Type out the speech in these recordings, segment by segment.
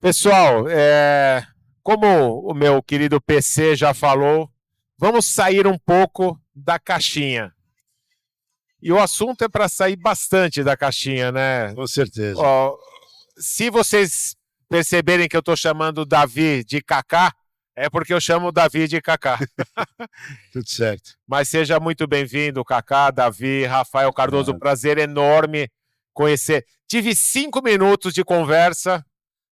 Pessoal, como o meu querido PC já falou, vamos sair um pouco da caixinha. E o assunto é para sair bastante da caixinha, né? Com certeza. Ó, se vocês perceberem que eu estou chamando o Davi de Kaká, é porque eu chamo o Davi de Kaká. Tudo certo. Mas seja muito bem-vindo, Kaká, Davi, Rafael Cardoso. Prazer enorme conhecer. Tive 5 minutos de conversa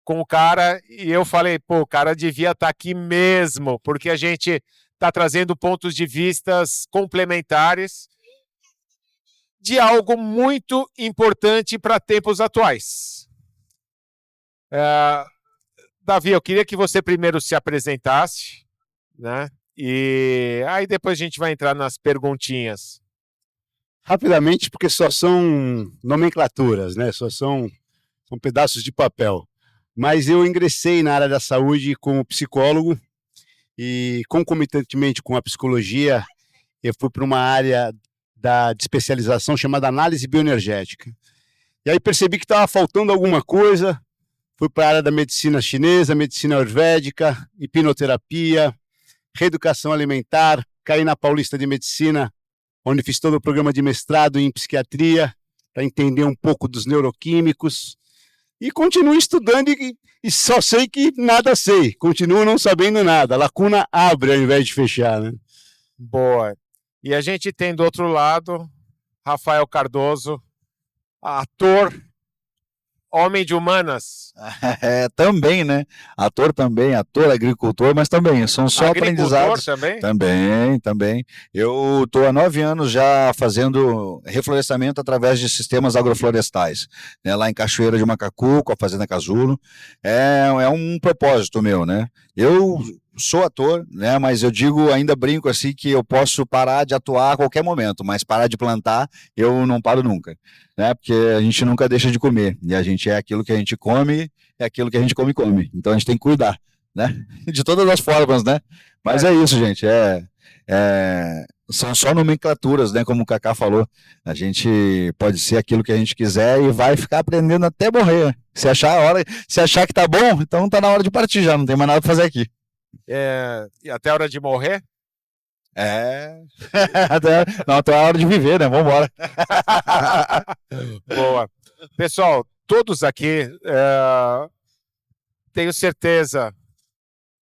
com o cara e eu falei, pô, o cara devia estar aqui mesmo, porque a gente está trazendo pontos de vistas complementares de algo muito importante para tempos atuais. Davi, eu queria que você primeiro se apresentasse, né? E aí depois a gente vai entrar nas perguntinhas. Rapidamente, porque só são nomenclaturas, né? São pedaços de papel. Mas eu ingressei na área da saúde como psicólogo e, concomitantemente com a psicologia, eu fui para uma área de especialização chamada análise bioenergética. E aí percebi que estava faltando alguma coisa, fui para a área da medicina chinesa, medicina ayurvédica, hipnoterapia, reeducação alimentar, caí na Paulista de Medicina, onde fiz todo o programa de mestrado em psiquiatria, para entender um pouco dos neuroquímicos, e continuo estudando e só sei que nada sei, continuo não sabendo nada, a lacuna abre ao invés de fechar, né? Boa. E a gente tem do outro lado, Rafael Cardoso, ator, homem de humanas. Também, né? Ator, agricultor, mas também, são só aprendizados. Também? Também. Eu estou há 9 anos já fazendo reflorestamento através de sistemas agroflorestais, né? Lá em Cachoeira de Macacu, com a Fazenda Casulo. É um propósito meu, né? Eu sou ator, né? Mas eu ainda brinco assim que eu posso parar de atuar a qualquer momento, mas parar de plantar eu não paro nunca, né? Porque a gente nunca deixa de comer, e a gente é aquilo que a gente come, é aquilo que a gente come. Então a gente tem que cuidar, né? De todas as formas, né? Mas é isso, gente. São só nomenclaturas, né? Como o Kaká falou, a gente pode ser aquilo que a gente quiser e vai ficar aprendendo até morrer. Se achar que tá bom, então tá na hora de partir já, não tem mais nada pra fazer aqui. E até a hora de morrer? Até a hora de viver, né? Vamos embora. Boa. Pessoal, todos aqui, tenho certeza,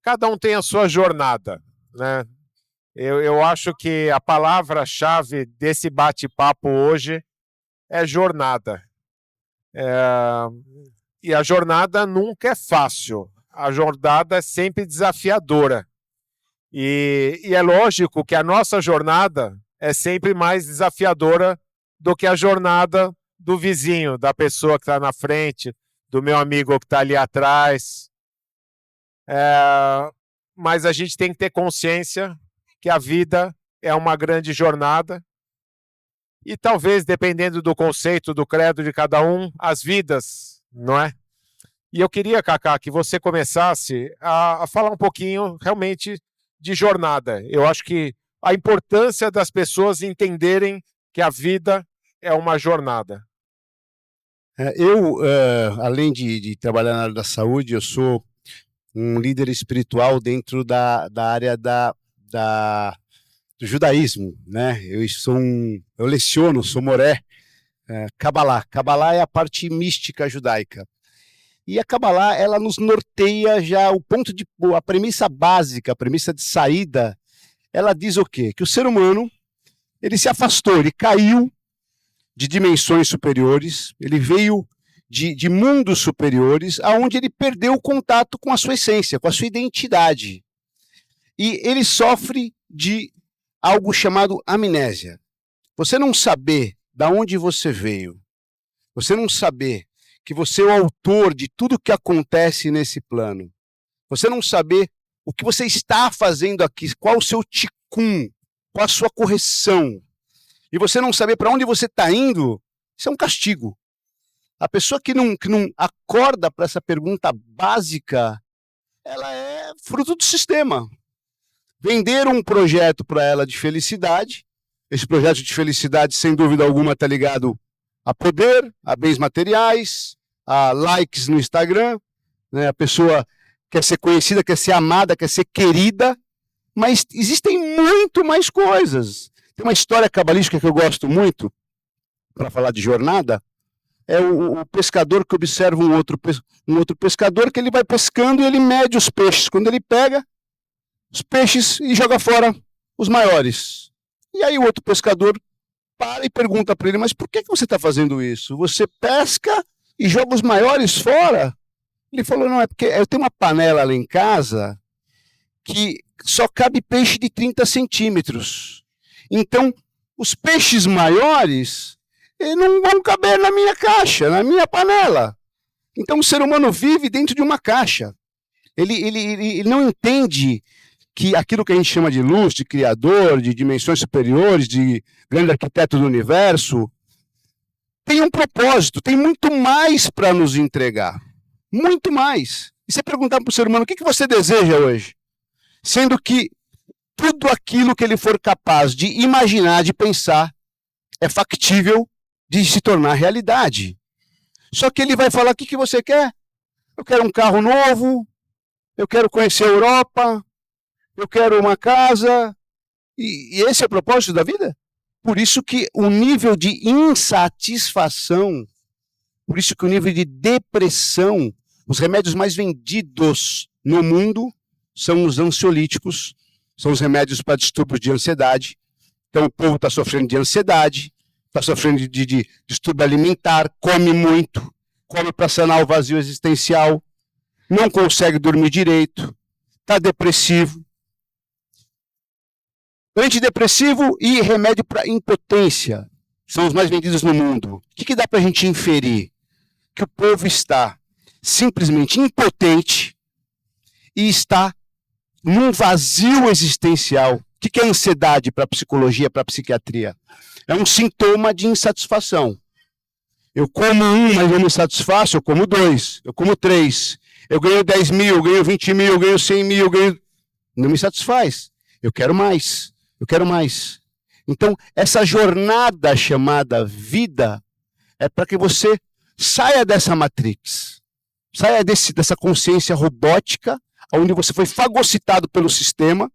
cada um tem a sua jornada, né? Eu acho que a palavra-chave desse bate-papo hoje é jornada. E a jornada nunca é fácil. A jornada é sempre desafiadora. E é lógico que a nossa jornada é sempre mais desafiadora do que a jornada do vizinho, da pessoa que está na frente, do meu amigo que está ali atrás. Mas a gente tem que ter consciência que a vida é uma grande jornada e talvez, dependendo do conceito, do credo de cada um, as vidas, não é? E eu queria, Kaká, que você começasse a falar um pouquinho realmente de jornada. Eu acho que a importância das pessoas entenderem que a vida é uma jornada. Além de trabalhar na área da saúde, eu sou um líder espiritual dentro da área do judaísmo, né? Eu leciono, sou moré, Kabbalah. Kabbalah é a parte mística judaica. E a Kabbalah, ela nos norteia já a premissa básica, a premissa de saída, ela diz o quê? Que o ser humano, ele se afastou, ele caiu de dimensões superiores, ele veio de mundos superiores, aonde ele perdeu o contato com a sua essência, com a sua identidade. E ele sofre de algo chamado amnésia. Você não saber de onde você veio, você não saber que você é o autor de tudo que acontece nesse plano, você não saber o que você está fazendo aqui, qual o seu tikkun, qual a sua correção, e você não saber para onde você está indo, isso é um castigo. A pessoa que não acorda para essa pergunta básica, ela é fruto do sistema. Venderam um projeto para ela de felicidade, esse projeto de felicidade, sem dúvida alguma, está ligado a poder, a bens materiais, a likes no Instagram, né? A pessoa quer ser conhecida, quer ser amada, quer ser querida, mas existem muito mais coisas. Tem uma história cabalística que eu gosto muito, para falar de jornada, é o pescador que observa um outro pescador que ele vai pescando e ele mede os peixes. Quando ele pega os peixes e joga fora os maiores. E aí o outro pescador para e pergunta para ele, mas por que você está fazendo isso? Você pesca e joga os maiores fora? Ele falou, não, é porque eu tenho uma panela lá em casa que só cabe peixe de 30 centímetros. Então, os peixes maiores não vão caber na minha caixa, na minha panela. Então, o ser humano vive dentro de uma caixa. Ele não entende que aquilo que a gente chama de luz, de criador, de dimensões superiores, de grande arquiteto do universo, tem um propósito, tem muito mais para nos entregar. Muito mais. E você perguntar para o ser humano, o que você deseja hoje? Sendo que tudo aquilo que ele for capaz de imaginar, de pensar, é factível de se tornar realidade. Só que ele vai falar, o que você quer? Eu quero um carro novo, eu quero conhecer a Europa, eu quero uma casa. E esse é o propósito da vida? Por isso que o nível de insatisfação, por isso que o nível de depressão, os remédios mais vendidos no mundo são os ansiolíticos, são os remédios para distúrbios de ansiedade. Então o povo está sofrendo de ansiedade, está sofrendo de distúrbio alimentar, come muito, come para sanar o vazio existencial, não consegue dormir direito, está depressivo. Antidepressivo e remédio para impotência são os mais vendidos no mundo. O que dá para a gente inferir? Que o povo está simplesmente impotente e está num vazio existencial. O que é ansiedade para a psicologia, para a psiquiatria? É um sintoma de insatisfação. Eu como um, mas não me satisfaço, eu como dois, eu como três. Eu ganho 10 mil, eu ganho 20 mil, eu ganho 100 mil, eu ganho... Não me satisfaz. Eu quero mais. Eu quero mais. Então, essa jornada chamada vida é para que você saia dessa matrix, saia dessa consciência robótica, onde você foi fagocitado pelo sistema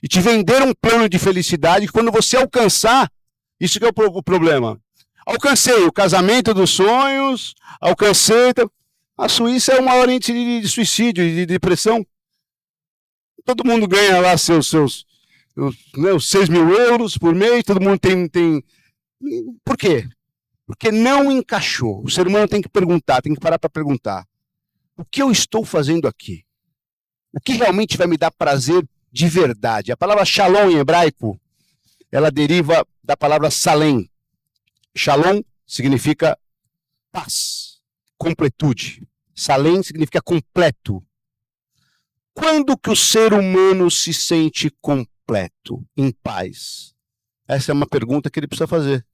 e te venderam um plano de felicidade que quando você alcançar, isso que é o problema. Alcancei o casamento dos sonhos, alcancei... A Suíça é o maior índice de suicídio, de depressão. Todo mundo ganha lá os 6 mil euros por mês, todo mundo tem... Por quê? Porque não encaixou. O ser humano tem que perguntar, tem que parar para perguntar. O que eu estou fazendo aqui? O que realmente vai me dar prazer de verdade? A palavra shalom em hebraico, ela deriva da palavra salem. Shalom significa paz, completude. Salem significa completo. Quando que o ser humano se sente completo, em paz? Essa é uma pergunta que ele precisa fazer.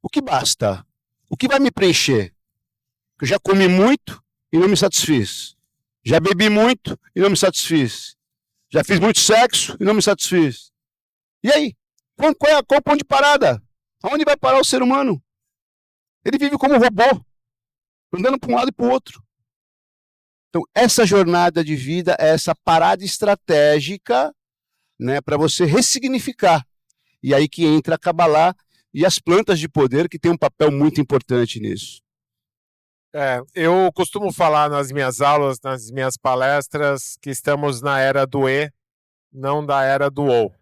O que basta? O que vai me preencher? Eu já comi muito e não me satisfiz. Já bebi muito e não me satisfiz. Já fiz muito sexo e não me satisfiz. E aí? Qual o ponto de parada? Aonde vai parar o ser humano? Ele vive como um robô, andando para um lado e para o outro. Então, essa jornada de vida é essa parada estratégica, né, para você ressignificar. E aí que entra a Kabbalah e as plantas de poder, que tem um papel muito importante nisso. Eu costumo falar nas minhas aulas, nas minhas palestras, que estamos na era do E, não da era do OU.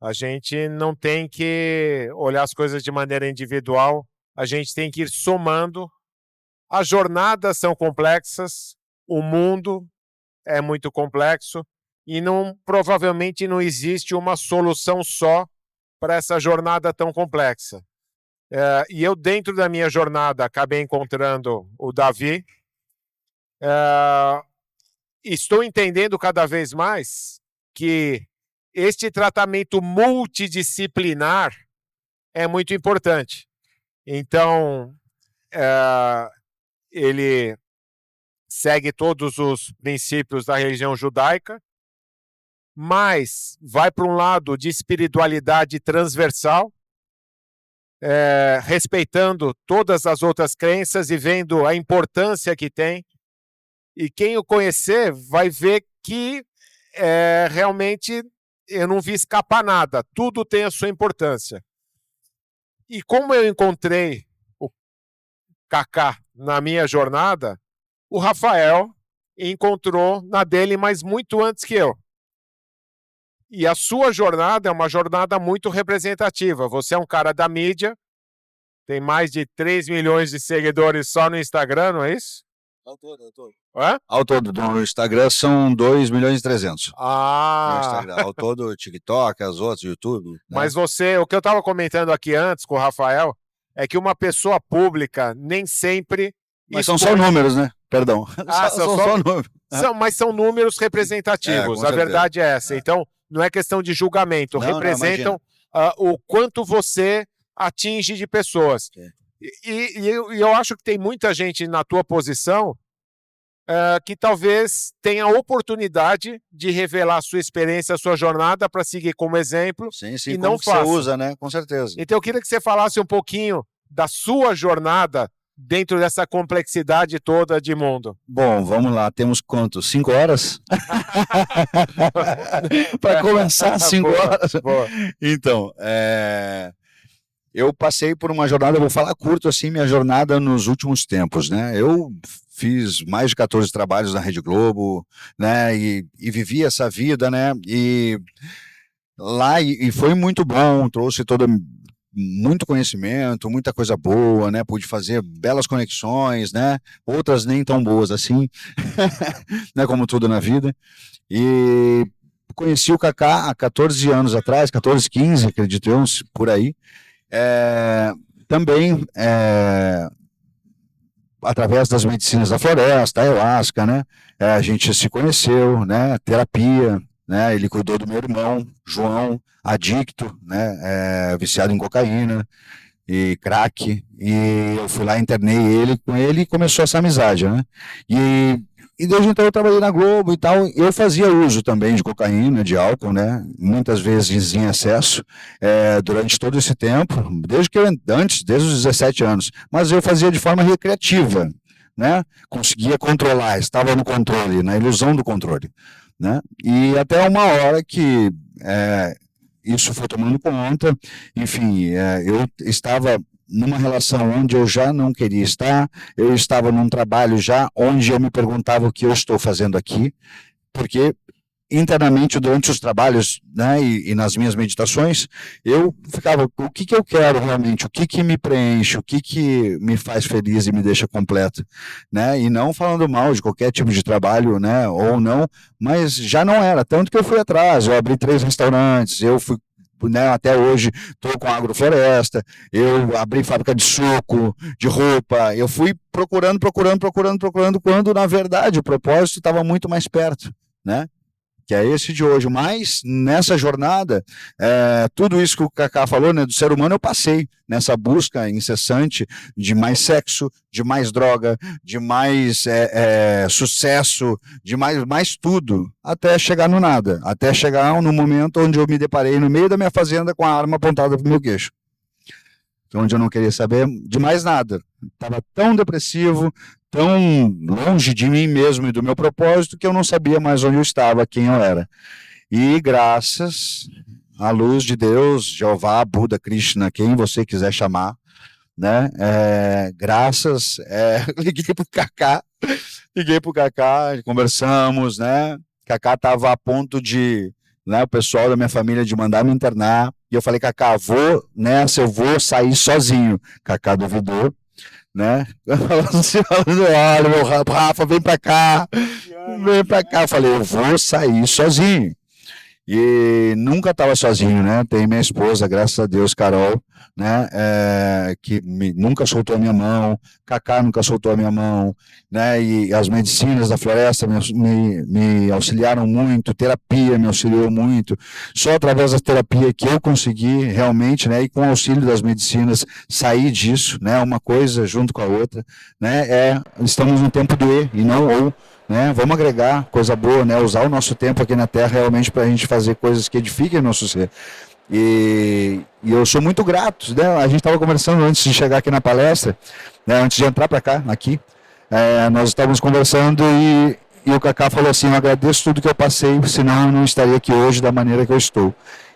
A gente não tem que olhar as coisas de maneira individual, a gente tem que ir somando. As jornadas são complexas, o mundo é muito complexo e provavelmente não existe uma solução só para essa jornada tão complexa. E eu, dentro da minha jornada, acabei encontrando o Davi. Estou entendendo cada vez mais que este tratamento multidisciplinar é muito importante. Então, ele segue todos os princípios da religião judaica, mas vai para um lado de espiritualidade transversal, respeitando todas as outras crenças e vendo a importância que tem. E quem o conhecer vai ver que realmente eu não vi escapar nada. Tudo tem a sua importância. E como eu encontrei o Kaká na minha jornada, o Rafael encontrou na dele, mas muito antes que eu. E a sua jornada é uma jornada muito representativa. Você é um cara da mídia, tem mais de 3 milhões de seguidores só no Instagram, não é isso? Ao todo. Hã? Ao todo, no Instagram são 2 milhões e 300. No Ah, Instagram, ao todo, TikTok, as outras, YouTube. Né? mas o que eu estava comentando aqui antes com o Rafael, é que uma pessoa pública nem sempre... Mas são só números, né? Perdão. Ah, são só números. Mas são números representativos, a verdade é essa. Então, não é questão de julgamento, representam o quanto você atinge de pessoas. E eu acho que tem muita gente na tua posição que talvez tenha a oportunidade de revelar a sua experiência, a sua jornada para seguir como exemplo. Sim, e como não que faça. você usa, né? Com certeza. Então eu queria que você falasse um pouquinho da sua jornada dentro dessa complexidade toda de mundo. Bom, vamos lá. Temos quanto? 5 horas? Para começar, 5 horas. Boa. Então, eu passei por uma jornada, eu vou falar curto assim, minha jornada nos últimos tempos, né? Eu fiz mais de 14 trabalhos na Rede Globo, né? E vivi essa vida, né? E lá, e foi muito bom, trouxe muito conhecimento, muita coisa boa, né? Pude fazer belas conexões, né? Outras nem tão boas assim, né? Como tudo na vida. E conheci o Kaká há 14 anos atrás, 14, 15, acredito eu, por aí. Também através das medicinas da floresta, ayahuasca, né? A gente se conheceu, né? Terapia, né? Ele cuidou do meu irmão, João, adicto, né? Viciado em cocaína e crack, e eu fui lá, internei ele com ele e começou essa amizade, né? E desde então eu trabalhei na Globo e tal, eu fazia uso também de cocaína, de álcool, né? Muitas vezes em excesso, durante todo esse tempo, desde os 17 anos, mas eu fazia de forma recreativa, né? Conseguia controlar, estava no controle, na ilusão do controle, né? E até uma hora que isso foi tomando conta, enfim, eu estava numa relação onde eu já não queria estar, eu estava num trabalho já onde eu me perguntava o que eu estou fazendo aqui, porque internamente durante os trabalhos, né, e nas minhas meditações, eu ficava, o que eu quero realmente, o que me preenche, o que me faz feliz e me deixa completo, né, e não falando mal de qualquer tipo de trabalho, né, ou não, mas já não era, tanto que eu fui atrás, eu abri 3 restaurantes, eu fui, né, até hoje estou com a agrofloresta, eu abri fábrica de suco, de roupa, eu fui procurando, quando na verdade o propósito estava muito mais perto, né? Que é esse de hoje, mas nessa jornada, tudo isso que o Kaká falou, né, do ser humano, eu passei nessa busca incessante de mais sexo, de mais droga, de mais sucesso, de mais tudo, até chegar no nada, até chegar no momento onde eu me deparei no meio da minha fazenda com a arma apontada para o meu queixo, onde eu não queria saber de mais nada, estava tão depressivo, tão longe de mim mesmo e do meu propósito que eu não sabia mais onde eu estava, quem eu era. E graças à luz de Deus, Jeová, Buda, Krishna, quem você quiser chamar, né? Liguei pro Kaká, conversamos, né? Kaká estava a ponto de, né, o pessoal da minha família de mandar me internar, e eu falei, Kaká, eu vou sair sozinho. Kaká duvidou, né? Olha, meu Rafa, vem pra cá. Eu falei, eu vou sair sozinho. E nunca estava sozinho, né? Tem minha esposa, graças a Deus, Carol, né? Que nunca soltou a minha mão, Kaká nunca soltou a minha mão, né? E as medicinas da floresta me auxiliaram muito, terapia me auxiliou muito. Só através da terapia que eu consegui realmente, né? E com o auxílio das medicinas sair disso, né? Uma coisa junto com a outra, né? Estamos no tempo do e não ou. Né? Vamos agregar coisa boa, né? Usar o nosso tempo aqui na Terra realmente para a gente fazer coisas que edifiquem nosso ser. E eu sou muito grato, né? A gente estava conversando antes de chegar aqui na palestra, né? Antes de entrar para cá, aqui, nós estávamos conversando e o Cacá falou assim, eu agradeço tudo que eu passei, senão eu não estaria aqui hoje da maneira que eu estou.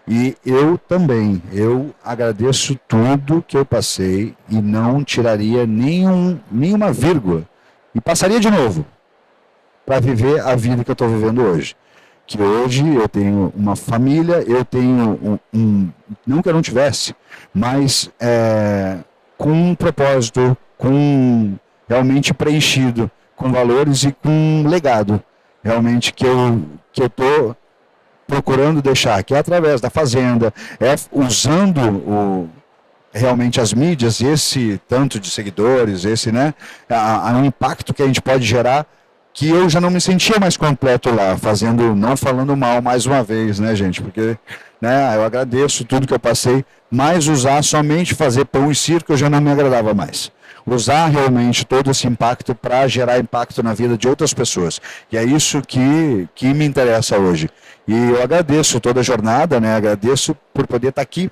E eu também, eu agradeço tudo que eu passei e não tiraria nenhuma vírgula. E passaria de novo para viver a vida que eu estou vivendo hoje. Que hoje eu tenho uma família, eu tenho não que eu não tivesse, mas com um propósito, realmente preenchido, com valores e com um legado, realmente que eu estou procurando deixar, que é através da Fazenda, usando realmente as mídias, esse tanto de seguidores, o impacto que a gente pode gerar, que eu já não me sentia mais completo lá, não falando mal mais uma vez, né, gente, porque eu agradeço tudo que eu passei, mas somente fazer pão e circo eu já não me agradava mais. Usar realmente todo esse impacto para gerar impacto na vida de outras pessoas. E é isso que me interessa hoje. E eu agradeço toda a jornada, agradeço por poder estar aqui,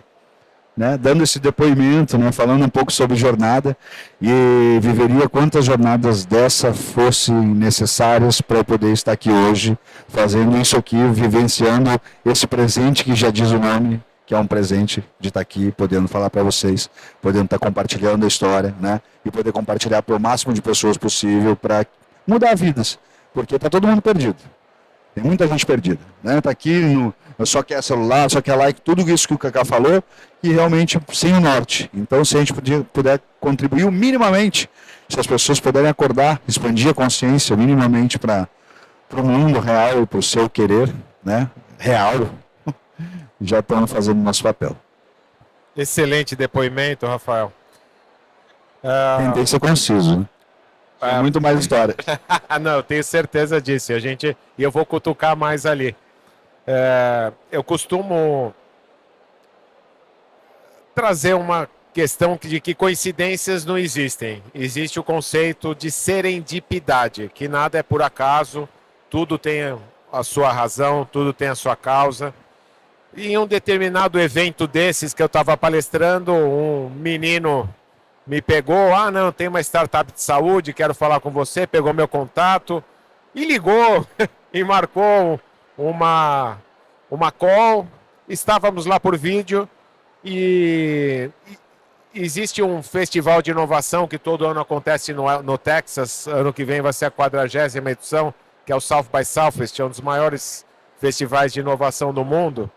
dando esse depoimento, falando um pouco sobre jornada, e viveria quantas jornadas dessa fossem necessárias para eu poder estar aqui hoje, fazendo isso aqui, vivenciando esse presente que já diz o nome, que é um presente de estar aqui, podendo falar para vocês, podendo estar compartilhando a história, e poder compartilhar para o máximo de pessoas possível para mudar vidas, porque está todo mundo perdido. Tem muita gente perdida, Tá aqui, só quer celular, só quer like, tudo isso que o Cacá falou, e realmente sem o norte. Então, se a gente puder contribuir minimamente, se as pessoas puderem acordar, expandir a consciência minimamente para o mundo real e para o seu querer, real, já estamos fazendo o nosso papel. Excelente depoimento, Rafael. Tentei ser conciso, muito mais história. Não, eu tenho certeza disso. E eu vou cutucar mais ali. Eu costumo trazer uma questão de que coincidências não existem. Existe o conceito de serendipidade, que nada é por acaso, tudo tem a sua razão, tudo tem a sua causa. Em um determinado evento desses que eu estava palestrando, um menino me pegou, não, tem uma startup de saúde, quero falar com você, pegou meu contato e ligou e marcou uma call, estávamos lá por vídeo e existe um festival de inovação que todo ano acontece no Texas, ano que vem vai ser a 40ª edição, que é o South by Southwest, é um dos maiores festivais de inovação do mundo,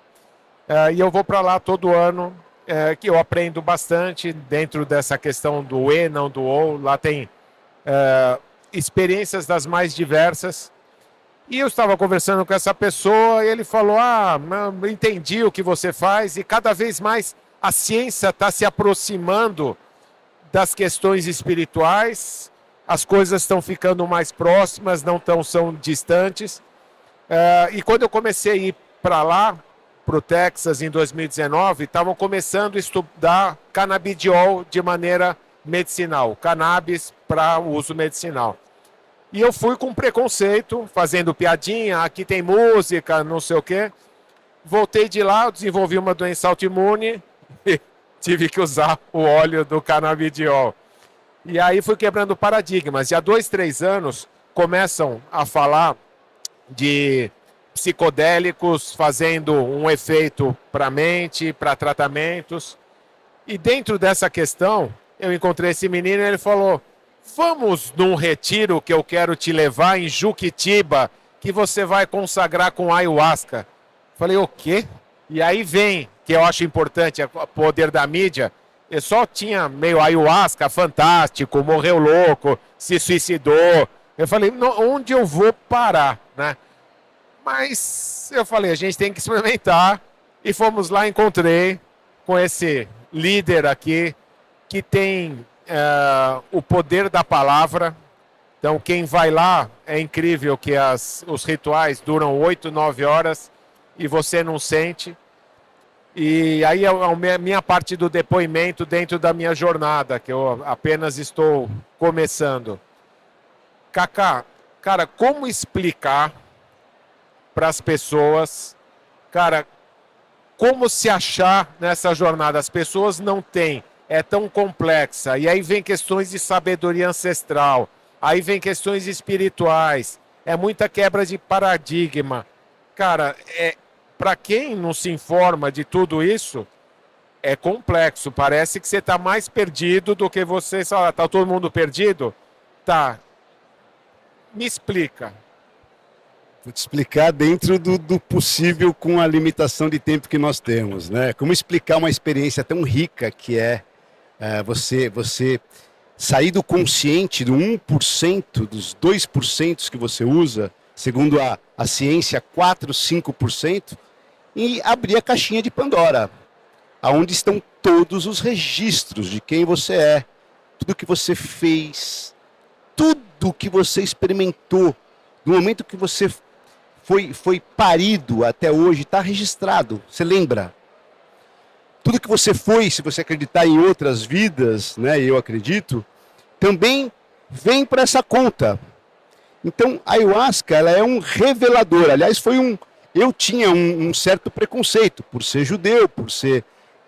e eu vou para lá todo ano, que eu aprendo bastante dentro dessa questão do E, não do O. Lá tem experiências das mais diversas. E eu estava conversando com essa pessoa e ele falou, entendi o que você faz, e cada vez mais a ciência está se aproximando das questões espirituais, as coisas estão ficando mais próximas, não são distantes. E quando eu comecei a ir para lá, para o Texas em 2019, estavam começando a estudar canabidiol de maneira medicinal, cannabis para uso medicinal. E eu fui com preconceito, fazendo piadinha, aqui tem música, não sei o quê. Voltei de lá, desenvolvi uma doença autoimune e tive que usar o óleo do canabidiol. E aí fui quebrando paradigmas. E há 2, 3 anos começam a falar de psicodélicos fazendo um efeito para a mente, para tratamentos. E dentro dessa questão, eu encontrei esse menino e ele falou, vamos num retiro que eu quero te levar em Juquitiba, que você vai consagrar com ayahuasca. Falei, o quê? E aí vem, que eu acho importante, o poder da mídia. Eu só tinha meio ayahuasca, fantástico, morreu louco, se suicidou. Eu falei, onde eu vou parar, Mas eu falei, a gente tem que experimentar. E fomos lá, encontrei com esse líder aqui, que tem o poder da palavra. Então, quem vai lá, é incrível que os rituais duram 8, 9 horas e você não sente. E aí é a minha parte do depoimento dentro da minha jornada, que eu apenas estou começando. Cacá, cara, como explicar para as pessoas, cara, como se achar nessa jornada? As pessoas não têm, é tão complexa. E aí vem questões de sabedoria ancestral. Aí vem questões espirituais, é muita quebra de paradigma. Cara, para quem não se informa de tudo isso, é complexo. Parece que você está mais perdido do que você. Está todo mundo perdido? Tá. Me explica. Vou te explicar dentro do possível com a limitação de tempo que nós temos, né? Como explicar uma experiência tão rica que você sair do consciente, do 1%, dos 2% que você usa, segundo a ciência, 4, 5%, e abrir a caixinha de Pandora, aonde estão todos os registros de quem você é, tudo que você fez, tudo que você experimentou, do momento que você foi parido até hoje, está registrado, você lembra? Tudo que você foi, se você acreditar em outras vidas, né, eu acredito, também vem para essa conta. Então, a ayahuasca, ela é um revelador. Aliás, eu tinha um certo preconceito por ser judeu, por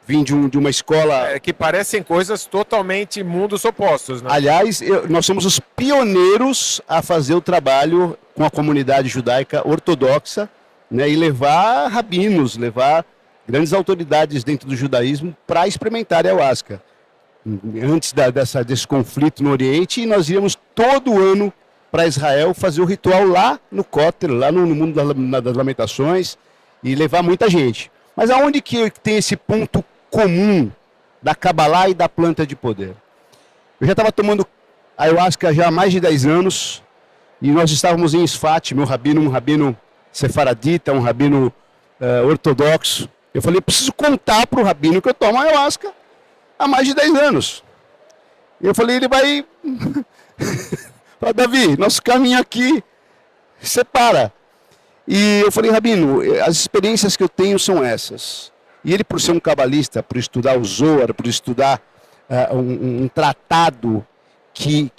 vim de uma escola... que parecem coisas totalmente mundos opostos, né? Aliás, nós somos os pioneiros a fazer o trabalho com a comunidade judaica ortodoxa, né, e levar rabinos, levar grandes autoridades dentro do judaísmo para experimentar a ayahuasca. Antes desse conflito no Oriente, nós íamos todo ano para Israel fazer o ritual lá no Kotel, lá no mundo das lamentações, e levar muita gente. Mas aonde que tem esse ponto comum da Kabbalah e da planta de poder? Eu já estava tomando ayahuasca já há mais de 10 anos, e nós estávamos em Sfat, meu rabino, um rabino sefaradita, um rabino ortodoxo. Eu falei, preciso contar para o rabino que eu tomo ayahuasca há mais de 10 anos. E eu falei, ele vai... Davi, nosso caminho aqui separa. E eu falei, rabino, as experiências que eu tenho são essas. E ele, por ser um cabalista, por estudar o Zohar, por estudar um tratado que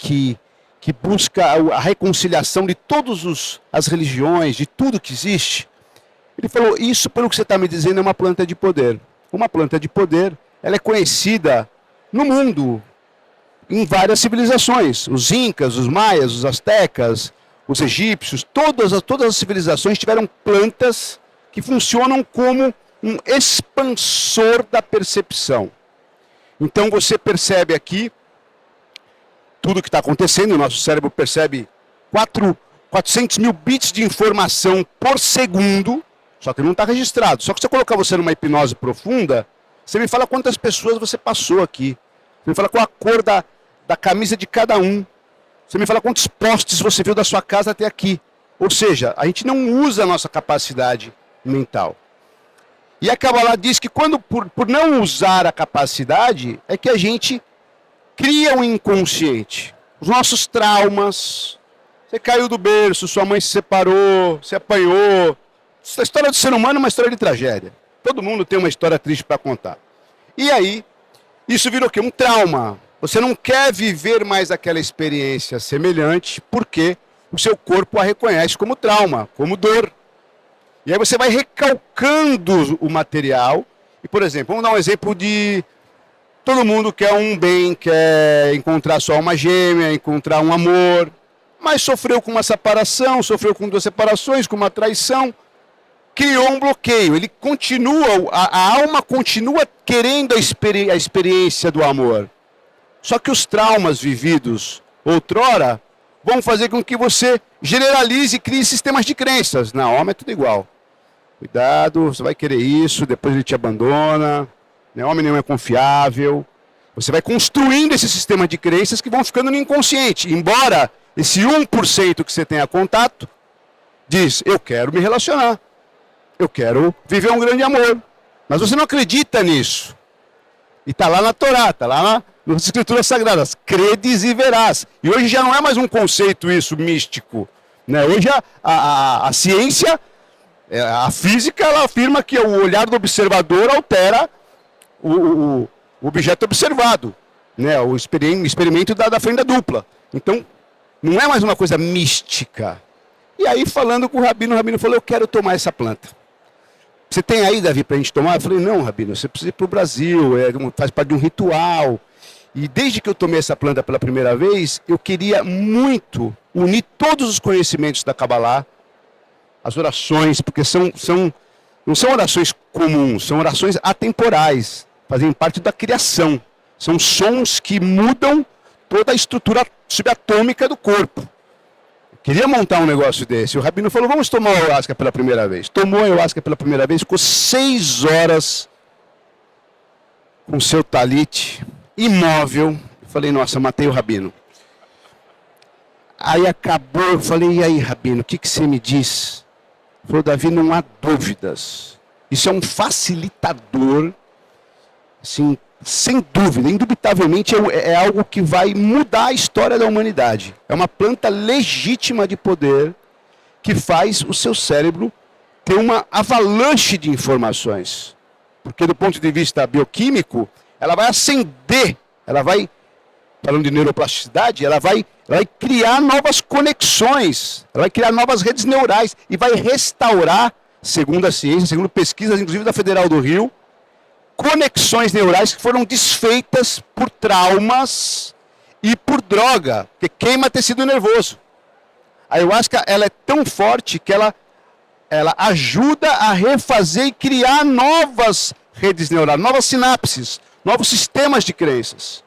busca a reconciliação de todas as religiões, de tudo que existe, ele falou, isso, pelo que você está me dizendo, é uma planta de poder. Uma planta de poder, ela é conhecida no mundo, em várias civilizações. Os incas, os maias, os astecas, os egípcios, todas as civilizações tiveram plantas que funcionam como um expansor da percepção. Então você percebe aqui tudo que está acontecendo, o nosso cérebro percebe 400 mil bits de informação por segundo, só que não está registrado. Só que se eu colocar você numa hipnose profunda, você me fala quantas pessoas você passou aqui. Você me fala qual a cor da camisa de cada um. Você me fala quantos postes você viu da sua casa até aqui. Ou seja, a gente não usa a nossa capacidade mental. E a Kabbalah diz que por não usar a capacidade, é que a gente cria um inconsciente. Os nossos traumas, você caiu do berço, sua mãe se separou, você apanhou. A história do ser humano é uma história de tragédia. Todo mundo tem uma história triste para contar. E aí, isso virou o quê? Um trauma. Você não quer viver mais aquela experiência semelhante porque o seu corpo a reconhece como trauma, como dor. E aí você vai recalcando o material. E, por exemplo, vamos dar um exemplo de... Todo mundo quer um bem, quer encontrar sua alma gêmea, encontrar um amor, mas sofreu com uma separação, sofreu com 2 separações, com uma traição, criou um bloqueio. Ele continua, a alma continua querendo a experiência do amor. Só que os traumas vividos outrora vão fazer com que você generalize e crie sistemas de crenças. Na alma é tudo igual. Cuidado, você vai querer isso, depois ele te abandona. Homem nenhum é confiável. Você vai construindo esse sistema de crenças que vão ficando no inconsciente. Embora esse 1% que você tenha contato, diz, eu quero me relacionar. Eu quero viver um grande amor. Mas você não acredita nisso. E está lá na Torá, está lá nas Escrituras Sagradas. Credes e verás. E hoje já não é mais um conceito isso místico. Né? Hoje a ciência, a física, ela afirma que o olhar do observador altera o objeto observado, né? O experimento da fenda dupla. Então, não é mais uma coisa mística. E aí, falando com o rabino falou, eu quero tomar essa planta. Você tem aí, Davi, para a gente tomar? Eu falei, não, rabino, você precisa ir para o Brasil, faz parte de um ritual. E desde que eu tomei essa planta pela primeira vez, eu queria muito unir todos os conhecimentos da Kabbalah, as orações, porque não são orações comuns, são orações atemporais, fazem parte da criação. São sons que mudam toda a estrutura subatômica do corpo. Eu queria montar um negócio desse. O Rabino falou, vamos tomar a ayahuasca pela primeira vez. Tomou a ayahuasca pela primeira vez, ficou 6 horas com seu talite, imóvel. Eu falei, nossa, matei o Rabino. Aí acabou, eu falei, e aí, Rabino, o que você me diz? Ele falou, Davi, não há dúvidas. Isso é um facilitador, assim, sem dúvida, indubitavelmente é algo que vai mudar a história da humanidade. É uma planta legítima de poder que faz o seu cérebro ter uma avalanche de informações. Porque do ponto de vista bioquímico, ela vai acender, ela vai, falando de neuroplasticidade, ela vai criar novas conexões, ela vai criar novas redes neurais e vai restaurar, segundo a ciência, segundo pesquisas, inclusive da Federal do Rio, conexões neurais que foram desfeitas por traumas e por droga, que queima tecido nervoso. A ayahuasca, ela é tão forte que ela ajuda a refazer e criar novas redes neurais, novas sinapses, novos sistemas de crenças.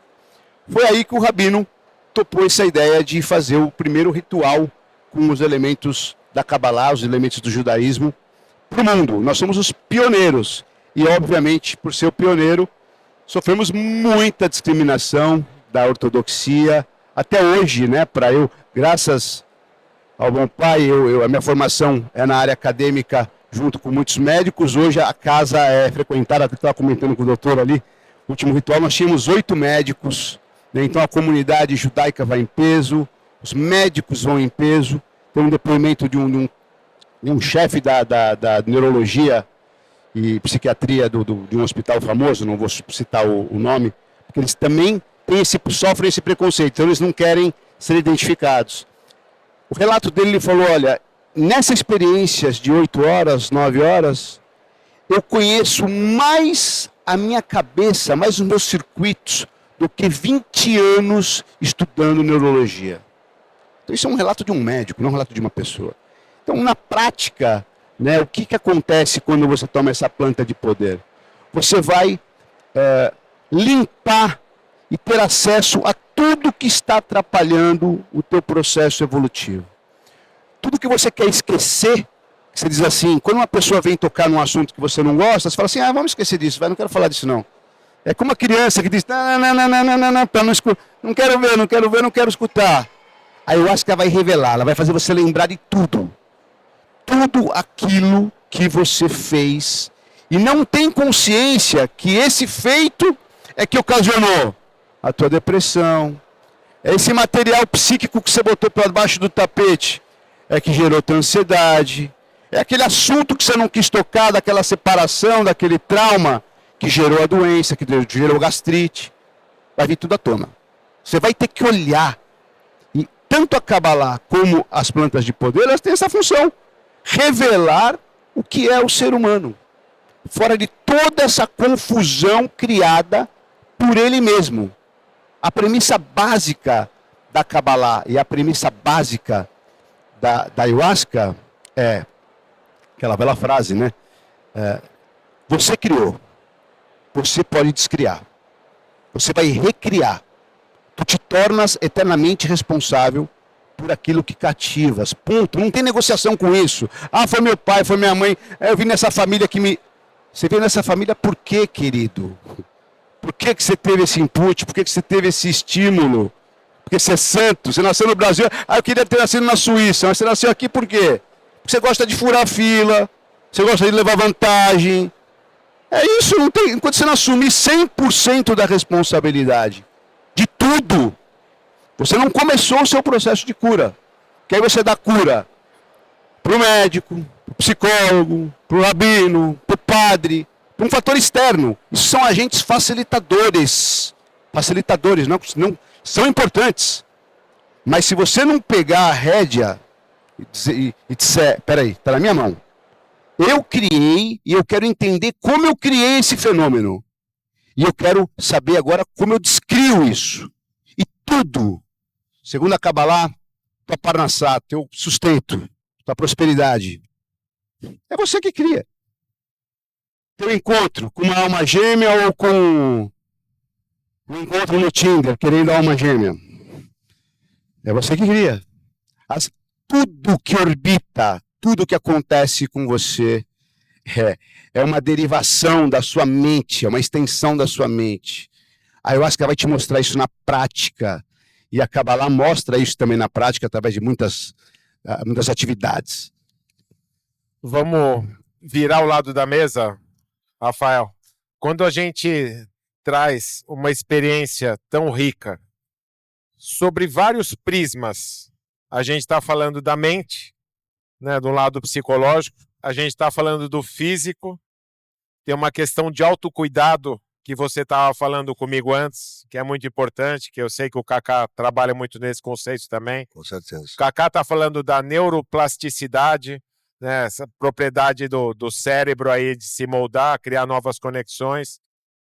Foi aí que o Rabino topou essa ideia de fazer o primeiro ritual com os elementos da Kabbalah, os elementos do judaísmo, para o mundo. Nós somos os pioneiros. E, obviamente, por ser o pioneiro, sofremos muita discriminação da ortodoxia. Até hoje, né, para eu, graças ao meu pai, a minha formação é na área acadêmica, junto com muitos médicos. Hoje a casa é frequentada, eu estava comentando com o doutor ali, no último ritual, nós tínhamos 8 médicos, né, então a comunidade judaica vai em peso, os médicos vão em peso. Tem um depoimento de um chefe da neurologia e psiquiatria de um hospital famoso, não vou citar o nome, porque eles também sofrem esse preconceito, então eles não querem ser identificados. O relato dele, ele falou, olha, nessas experiências de 8 horas, 9 horas, eu conheço mais a minha cabeça, mais os meus circuitos, do que 20 anos estudando neurologia. Então isso é um relato de um médico, não um relato de uma pessoa. Então, na prática, né, o que acontece quando você toma essa planta de poder? Você vai limpar e ter acesso a tudo que está atrapalhando o teu processo evolutivo. Tudo que você quer esquecer, você diz assim, quando uma pessoa vem tocar num assunto que você não gosta, você fala assim, vamos esquecer disso, não quero falar disso não. É como uma criança que diz, não quero ver, não quero escutar. A ayahuasca vai revelar, ela vai fazer você lembrar de tudo. Tudo aquilo que você fez e não tem consciência que esse feito é que ocasionou a tua depressão, esse material psíquico que você botou por baixo do tapete é que gerou tua ansiedade, é aquele assunto que você não quis tocar, daquela separação, daquele trauma que gerou a doença, que gerou gastrite, vai vir tudo à tona. Você vai ter que olhar, e tanto a Kabbalah como as plantas de poder, elas têm essa função. Revelar o que é o ser humano, fora de toda essa confusão criada por ele mesmo. A premissa básica da Kabbalah e a premissa básica da ayahuasca é aquela bela frase, né? Você criou, você pode descriar, você vai recriar, tu te tornas eternamente responsável por aquilo que cativas, ponto. Não tem negociação com isso. Foi meu pai, foi minha mãe, eu vim nessa família que me... Você veio nessa família por quê, querido? Por que você teve esse input? Por que você teve esse estímulo? Porque você é santo, você nasceu no Brasil, eu queria ter nascido na Suíça, mas você nasceu aqui por quê? Porque você gosta de furar fila, você gosta de levar vantagem. É isso, não tem... Enquanto você não assumir 100% da responsabilidade de tudo, você não começou o seu processo de cura. Que aí você dá cura para o médico, para o psicólogo, para o rabino, para o padre, para um fator externo. Isso são agentes facilitadores. Facilitadores, não são importantes. Mas se você não pegar a rédea e disser, peraí, está na minha mão. Eu criei e eu quero entender como eu criei esse fenômeno. E eu quero saber agora como eu descrio isso. E tudo, segundo a Kabbalah, tua parnassá, teu sustento, tua prosperidade, é você que cria. Teu encontro com uma alma gêmea ou com um encontro no Tinder, querendo a alma gêmea. É você que cria. Tudo que orbita, tudo que acontece com você é uma derivação da sua mente, é uma extensão da sua mente. A ayahuasca vai te mostrar isso na prática. E a Kabbalah mostra isso também na prática, através de muitas atividades. Vamos virar o lado da mesa, Rafael. Quando a gente traz uma experiência tão rica, sobre vários prismas, a gente está falando da mente, né, do lado psicológico, a gente está falando do físico, tem uma questão de autocuidado que você estava falando comigo antes, que é muito importante, que eu sei que o Kaká trabalha muito nesse conceito também. Com certeza. O Kaká está falando da neuroplasticidade, né, essa propriedade do cérebro aí de se moldar, criar novas conexões.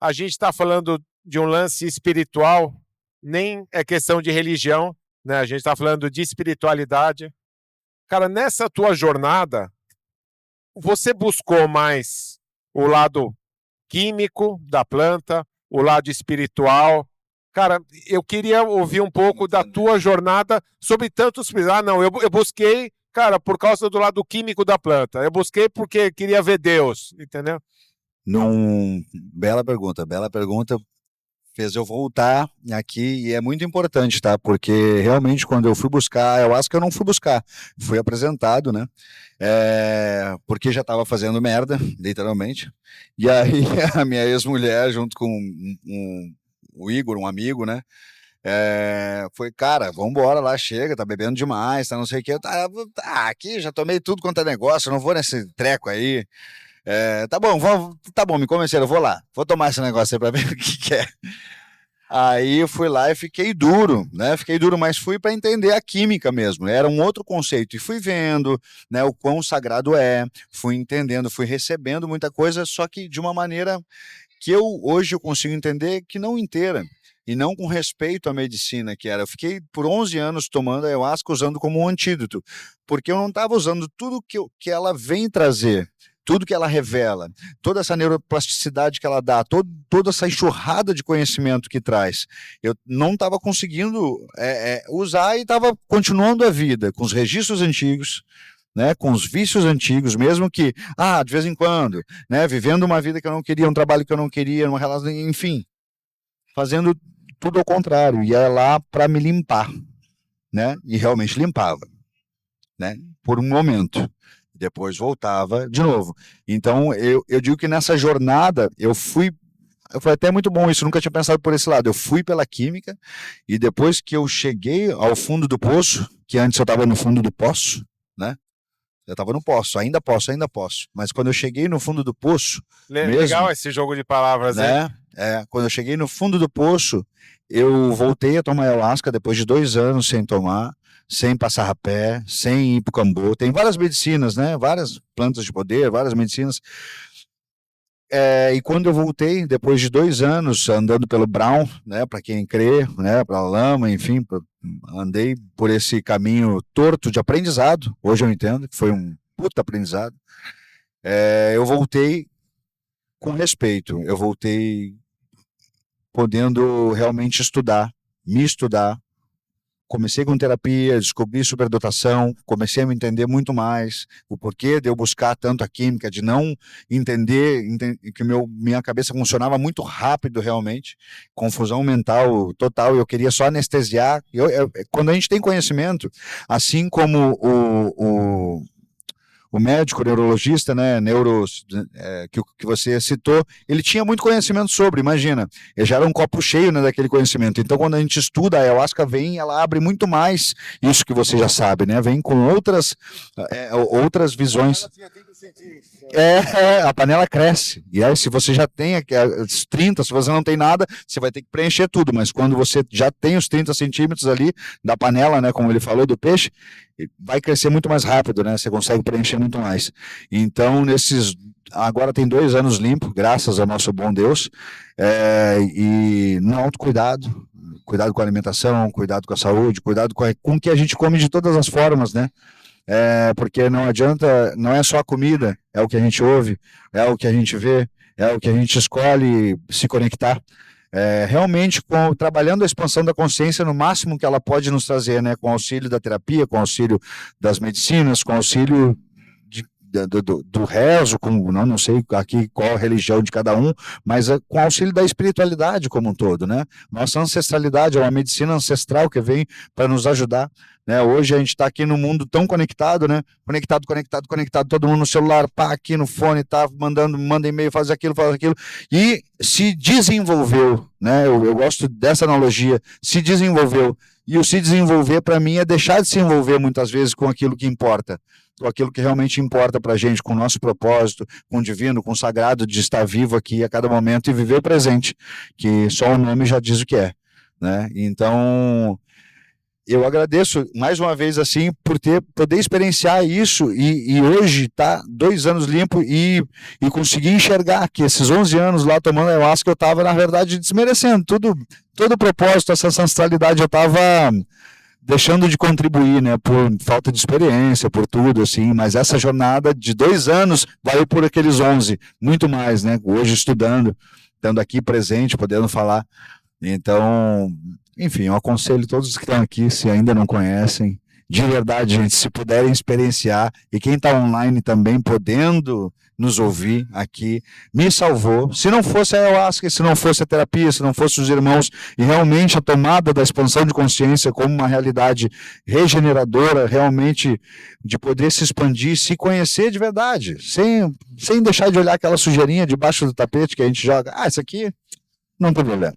A gente está falando de um lance espiritual, nem é questão de religião, né? A gente está falando de espiritualidade. Cara, nessa tua jornada, você buscou mais o lado químico da planta, o lado espiritual. Cara, eu queria ouvir um pouco da tua jornada sobre tantos... não, eu busquei, cara, por causa do lado químico da planta. Eu busquei porque queria ver Deus, entendeu? Bela pergunta. Fez eu voltar aqui, e é muito importante, tá? Porque realmente quando eu fui buscar a ayahuasca, eu não fui buscar, fui apresentado, né? Porque já estava fazendo merda, literalmente. E aí a minha ex-mulher, junto com o Igor, um amigo, né? Foi, cara, vambora lá, chega, tá bebendo demais, tá não sei o que. Aqui já tomei tudo quanto é negócio, eu não vou nesse treco aí. Tá bom, me convenceram, eu vou lá, vou tomar esse negócio aí pra ver o que é. Aí eu fui lá e fiquei duro, né? Mas fui para entender a química mesmo. Era um outro conceito e fui vendo, né, o quão sagrado é, fui entendendo, fui recebendo muita coisa, só que de uma maneira que hoje eu consigo entender que não inteira. E não com respeito à medicina que era. Eu fiquei por 11 anos tomando a ayahuasca usando como um antídoto, porque eu não estava usando tudo que ela vem trazer, tudo que ela revela, toda essa neuroplasticidade que ela dá, toda essa enxurrada de conhecimento que traz. Eu não estava conseguindo usar e estava continuando a vida com os registros antigos, né, com os vícios antigos, mesmo que, de vez em quando, né, vivendo uma vida que eu não queria, um trabalho que eu não queria, uma relação, enfim, fazendo tudo ao contrário, ia lá para me limpar, né, e realmente limpava, né, por um momento. Depois voltava de novo. Então, eu digo que nessa jornada, foi até muito bom isso, nunca tinha pensado por esse lado. Eu fui pela química, e depois que eu cheguei ao fundo do poço, que antes eu estava no fundo do poço, né? Eu estava no poço, ainda poço. Mas quando eu cheguei no fundo do poço... Legal esse jogo de palavras, né? Quando eu cheguei no fundo do poço, eu voltei a tomar ayahuasca depois de 2 anos sem tomar, sem passar rapé, sem ir pro cambô. Tem várias medicinas, né? Várias plantas de poder, várias medicinas. E quando eu voltei, depois de 2 anos andando pelo Brown, né? Para quem crê, né? Para lama, enfim, andei por esse caminho torto de aprendizado. Hoje eu entendo que foi um puta aprendizado. Eu voltei com respeito. Eu voltei podendo realmente me estudar. Comecei com terapia, descobri superdotação, comecei a me entender muito mais, o porquê de eu buscar tanto a química, de não entender que minha cabeça funcionava muito rápido realmente, confusão mental total, eu queria só anestesiar. Quando a gente tem conhecimento, assim como o médico, o neurologista, né, que você citou, ele tinha muito conhecimento sobre, imagina, ele já era um copo cheio, né, daquele conhecimento. Então, quando a gente estuda, a ayahuasca ela abre muito mais isso que você já sabe, né, vem com outras visões. A panela cresce, e aí se você já tem as 30, se você não tem nada, você vai ter que preencher tudo, mas quando você já tem os 30 centímetros ali da panela, né, como ele falou, do peixe, vai crescer muito mais rápido, né? Você consegue preencher muito mais. Então, nesses agora tem 2 anos limpo, graças ao nosso bom Deus, e no autocuidado, cuidado com a alimentação, cuidado com a saúde, cuidado com o que a gente come de todas as formas, né? Porque não adianta, não é só a comida, é o que a gente ouve, é o que a gente vê, é o que a gente escolhe se conectar. Realmente trabalhando a expansão da consciência no máximo que ela pode nos trazer, né? Com auxílio da terapia, com auxílio das medicinas, com auxílio do rezo, não sei aqui qual a religião de cada um, mas com auxílio da espiritualidade como um todo, né? Nossa ancestralidade é uma medicina ancestral que vem para nos ajudar, né? Hoje a gente está aqui no mundo tão conectado, né? Conectado, todo mundo no celular, pá, aqui no fone, tá manda e-mail, faz aquilo, e se desenvolveu, né? Eu gosto dessa analogia, se desenvolveu, e o se desenvolver para mim é deixar de se envolver muitas vezes com aquilo que importa, com aquilo que realmente importa para a gente, com o nosso propósito, com o divino, com o sagrado de estar vivo aqui a cada momento e viver o presente, que só o nome já diz o que é, né? Então, eu agradeço mais uma vez assim por poder experienciar isso e hoje tá 2 anos limpo e conseguir enxergar que esses 11 anos lá tomando ayahuasca eu estava na verdade desmerecendo todo o propósito, essa ancestralidade eu estava deixando de contribuir, né, por falta de experiência, por tudo, assim, mas essa jornada de 2 anos valeu por aqueles 11, muito mais, né, hoje estudando, estando aqui presente, podendo falar, então, enfim, eu aconselho todos que estão aqui, se ainda não conhecem, de verdade, gente, se puderem experienciar, e quem está online também podendo nos ouvir aqui, me salvou. Se não fosse a ayahuasca, se não fosse a terapia, se não fosse os irmãos, e realmente a tomada da expansão de consciência como uma realidade regeneradora, realmente de poder se expandir, se conhecer de verdade, sem deixar de olhar aquela sujeirinha debaixo do tapete que a gente joga. Isso aqui não tem problema.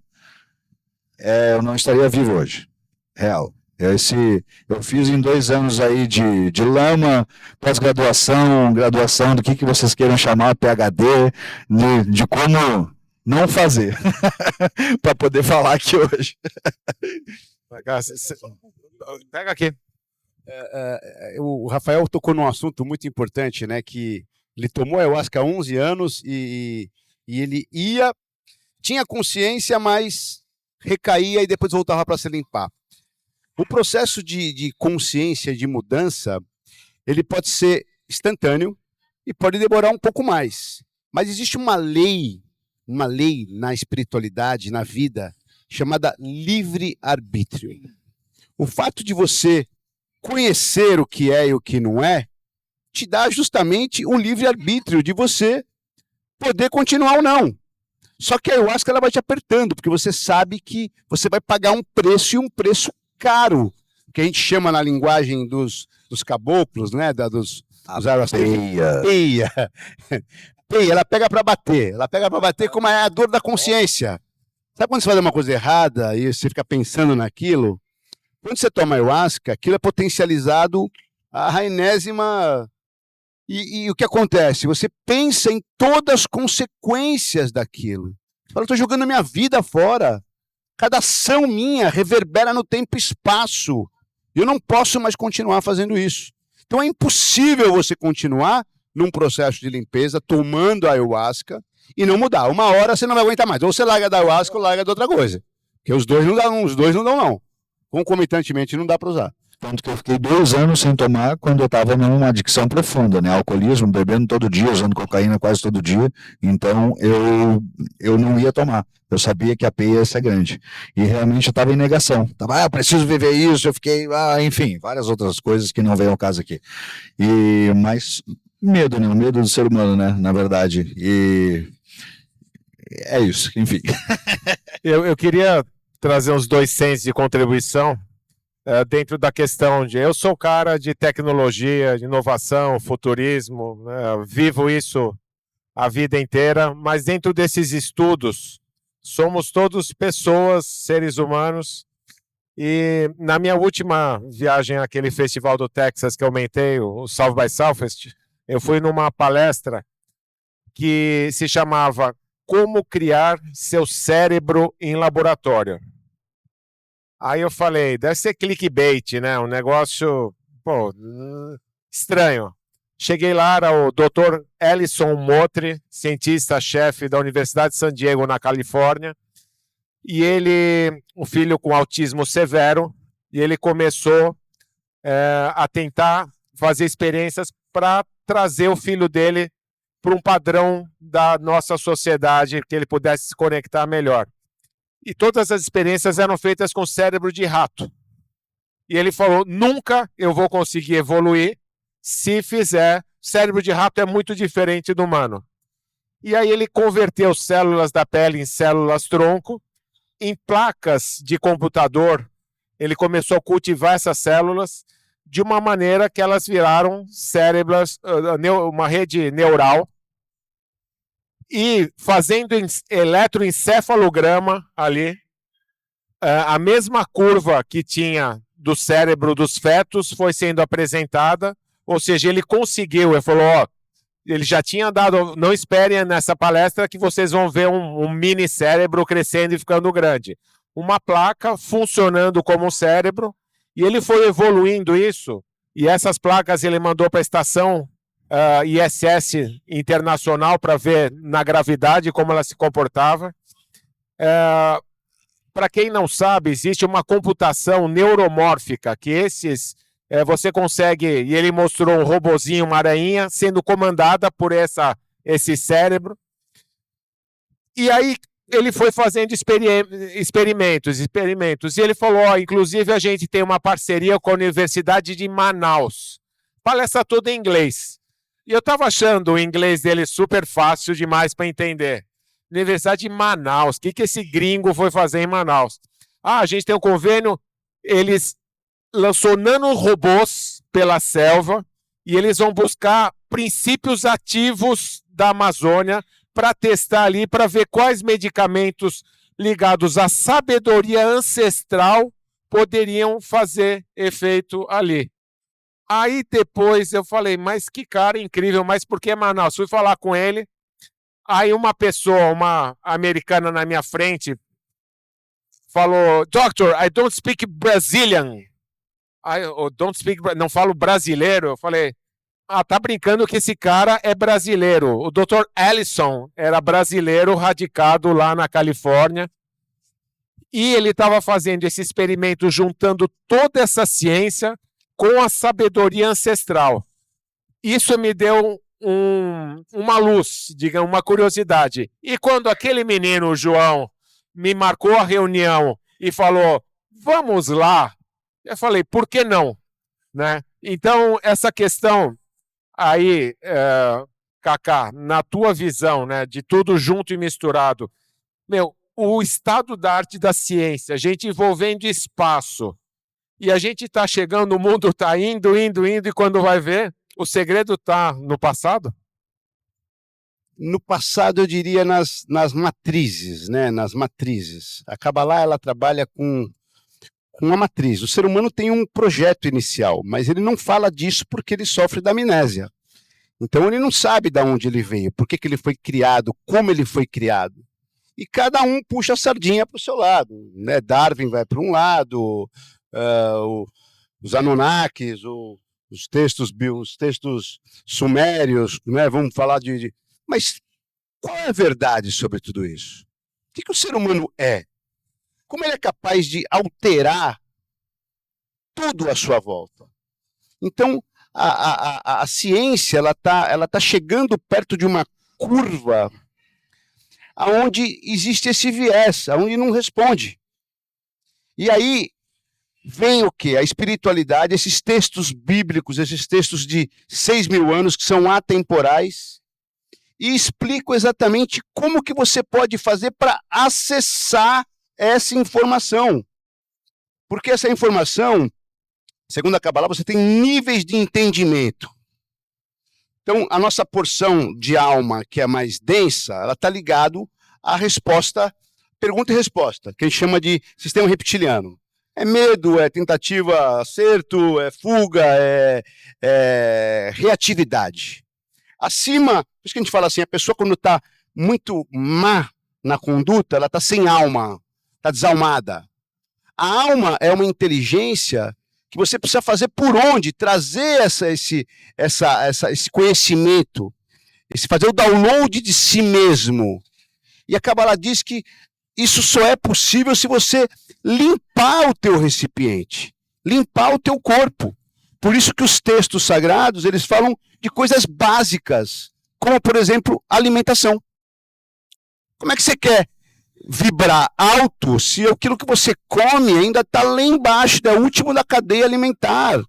Eu não estaria vivo hoje. Real. Eu fiz em 2 anos aí de lama, pós-graduação, graduação, do que vocês queiram chamar, PhD, de como não fazer, para poder falar aqui hoje. Pega aqui. O Rafael tocou num assunto muito importante, né? Que ele tomou ayahuasca há 11 anos e ele tinha consciência, mas recaía e depois voltava para se limpar. O processo de consciência, de mudança, ele pode ser instantâneo e pode demorar um pouco mais. Mas existe uma lei na espiritualidade, na vida, chamada livre-arbítrio. O fato de você conhecer o que é e o que não é, te dá justamente um livre-arbítrio de você poder continuar ou não. Só que a ayahuasca ela vai te apertando, porque você sabe que você vai pagar um preço e um preço caro, que a gente chama na linguagem dos caboclos, né, dos peia. Peia, ela pega para bater como é a dor da consciência. Sabe quando você faz uma coisa errada e você fica pensando naquilo? Quando você toma ayahuasca, aquilo é potencializado à enésima. E o que acontece? Você pensa em todas as consequências daquilo. Você fala, eu estou jogando a minha vida fora. Cada ação minha reverbera no tempo e espaço. Eu não posso mais continuar fazendo isso. Então é impossível você continuar num processo de limpeza, tomando a ayahuasca e não mudar. Uma hora você não vai aguentar mais. Ou você larga da ayahuasca ou larga de outra coisa. Porque os dois não dão. Concomitantemente não dá para usar. Tanto que eu fiquei 2 anos sem tomar quando eu estava numa adicção profunda, né? Alcoolismo, bebendo todo dia, usando cocaína quase todo dia. Então eu não ia tomar. Eu sabia que a peia ia ser grande. E realmente eu estava em negação. Eu preciso viver isso. Eu fiquei, enfim, várias outras coisas que não vêm ao caso aqui. Mas medo, né? O medo do ser humano, né? Na verdade. E é isso, enfim. Eu queria trazer uns 2 cents de contribuição. Dentro da questão de... Eu sou cara de tecnologia, de inovação, futurismo, né? Vivo isso a vida inteira, mas dentro desses estudos, somos todos pessoas, seres humanos, e na minha última viagem àquele festival do Texas que eu aumentei, o South by Southwest, eu fui numa palestra que se chamava Como Criar Seu Cérebro em Laboratório. Aí eu falei, deve ser clickbait, né? Um negócio, estranho. Cheguei lá, era o Dr. Ellison Motri, cientista-chefe da Universidade de San Diego, na Califórnia, e ele, um filho com autismo severo, e ele começou a tentar fazer experiências para trazer o filho dele para um padrão da nossa sociedade, que ele pudesse se conectar melhor. E todas as experiências eram feitas com cérebro de rato. E ele falou, nunca eu vou conseguir evoluir se fizer. Cérebro de rato é muito diferente do humano. E aí ele converteu células da pele em células-tronco, em placas de computador. Ele começou a cultivar essas células de uma maneira que elas viraram cérebros, uma rede neural, e fazendo eletroencefalograma ali, a mesma curva que tinha do cérebro dos fetos foi sendo apresentada, ou seja, ele conseguiu, ele falou, ó, ele já tinha dado, não esperem nessa palestra que vocês vão ver um mini cérebro crescendo e ficando grande. Uma placa funcionando como um cérebro, e ele foi evoluindo isso, e essas placas ele mandou para a estação ISS internacional para ver na gravidade como ela se comportava. Para quem não sabe, existe uma computação neuromórfica, que você consegue, e ele mostrou um robozinho, uma aranha, sendo comandada por esse cérebro. E aí ele foi fazendo experimentos, e ele falou, inclusive a gente tem uma parceria com a Universidade de Manaus. Palestra toda em inglês. E eu estava achando o inglês dele super fácil demais para entender. Universidade de Manaus, o que esse gringo foi fazer em Manaus? A gente tem um convênio, eles lançou nanorobôs pela selva e eles vão buscar princípios ativos da Amazônia para testar ali, para ver quais medicamentos ligados à sabedoria ancestral poderiam fazer efeito ali. Aí depois eu falei, mas que cara incrível, mas por que Manaus? Fui falar com ele, aí uma pessoa, uma americana na minha frente, falou, Doctor, I don't speak Brazilian. Não falo brasileiro. Eu falei, tá brincando que esse cara é brasileiro. O Dr. Ellison era brasileiro, radicado lá na Califórnia, e ele estava fazendo esse experimento, juntando toda essa ciência com a sabedoria ancestral. Isso me deu uma luz, digamos, uma curiosidade. E quando aquele menino, o João, me marcou a reunião e falou, vamos lá, eu falei, por que não? Né? Então, essa questão aí, Cacá, na tua visão, né, de tudo junto e misturado, o estado da arte da ciência, a gente envolvendo espaço, e a gente está chegando, o mundo está indo, e quando vai ver, o segredo está no passado? No passado, eu diria nas matrizes, né? Nas matrizes. A Kabbalah, ela trabalha com uma matriz. O ser humano tem um projeto inicial, mas ele não fala disso porque ele sofre da amnésia. Então, ele não sabe de onde ele veio, por que ele foi criado, como ele foi criado. E cada um puxa a sardinha para o seu lado. Né? Darwin vai para um lado, os Anunnakis, os textos sumérios, né? Vamos falar de... Mas qual é a verdade sobre tudo isso? O que o ser humano é? Como ele é capaz de alterar tudo à sua volta? Então, a ciência ela tá chegando perto de uma curva onde existe esse viés, onde não responde. E aí vem o quê? A espiritualidade, esses textos bíblicos, esses textos de 6.000 anos que são atemporais, e explico exatamente como que você pode fazer para acessar essa informação. Porque essa informação, segundo a Kabbalah, você tem níveis de entendimento. Então, a nossa porção de alma, que é mais densa, ela está ligado à resposta, pergunta e resposta, que a gente chama de sistema reptiliano. É medo, é tentativa, acerto, é fuga, é reatividade. Acima, por isso que a gente fala assim, a pessoa quando está muito má na conduta, ela está sem alma, está desalmada. A alma é uma inteligência que você precisa fazer por onde, trazer esse conhecimento, fazer o download de si mesmo. E a Kabbalah diz que isso só é possível se você limpar o teu recipiente, limpar o teu corpo. Por isso que os textos sagrados, eles falam de coisas básicas, como, por exemplo, alimentação. Como é que você quer vibrar alto se aquilo que você come ainda está lá embaixo, é o último da cadeia alimentar?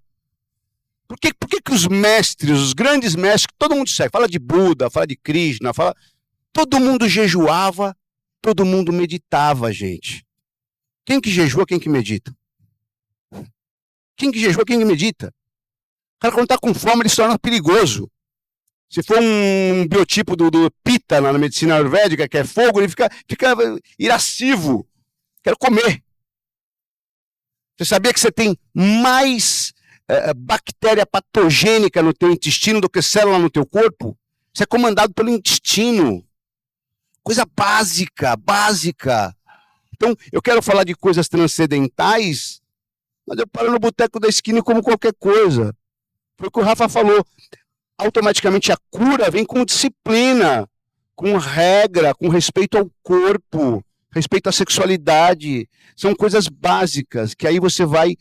Por que os mestres, os grandes mestres, todo mundo segue, fala de Buda, fala de Krishna, todo mundo jejuava, todo mundo meditava, gente. Quem que jejua, quem que medita? Quem que jejua, quem que medita? O cara, quando está com fome, ele se torna perigoso. Se for um biotipo do Pitta na medicina ayurvédica, que é fogo, ele fica irascivo. Quero comer. Você sabia que você tem mais bactéria patogênica no teu intestino do que célula no teu corpo? Você é comandado pelo intestino. Coisa básica. Então, eu quero falar de coisas transcendentais, mas eu paro no boteco da esquina como qualquer coisa. Foi o que o Rafa falou. Automaticamente a cura vem com disciplina, com regra, com respeito ao corpo, respeito à sexualidade. São coisas básicas que aí você vai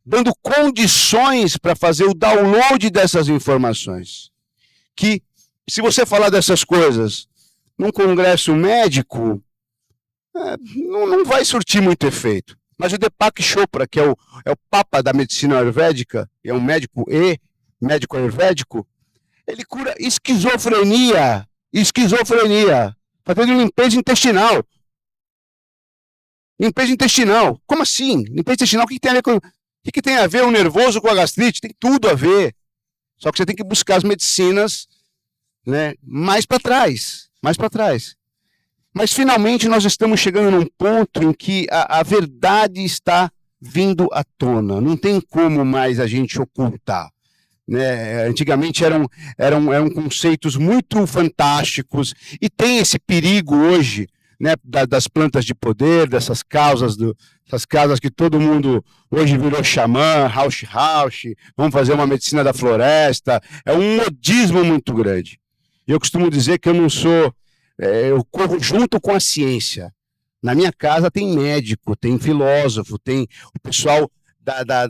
dando condições para fazer o download dessas informações. Que se você falar dessas coisas num congresso médico, não vai surtir muito efeito. Mas o Deepak Chopra, que é o papa da medicina ayurvédica, é um médico ayurvédico, ele cura esquizofrenia, fazendo limpeza intestinal. Limpeza intestinal. Como assim? Limpeza intestinal, o que tem a ver com... O que tem a ver o nervoso com a gastrite? Tem tudo a ver. Só que você tem que buscar as medicinas, né, mais para trás. Mas finalmente nós estamos chegando num ponto em que a verdade está vindo à tona. Não tem como mais a gente ocultar. Né? Antigamente eram conceitos muito fantásticos e tem esse perigo hoje, né, das plantas de poder, dessas casas que todo mundo hoje virou xamã, Rausch, vamos fazer uma medicina da floresta. É um modismo muito grande. Eu costumo dizer que eu corro junto com a ciência. Na minha casa tem médico, tem filósofo, tem o pessoal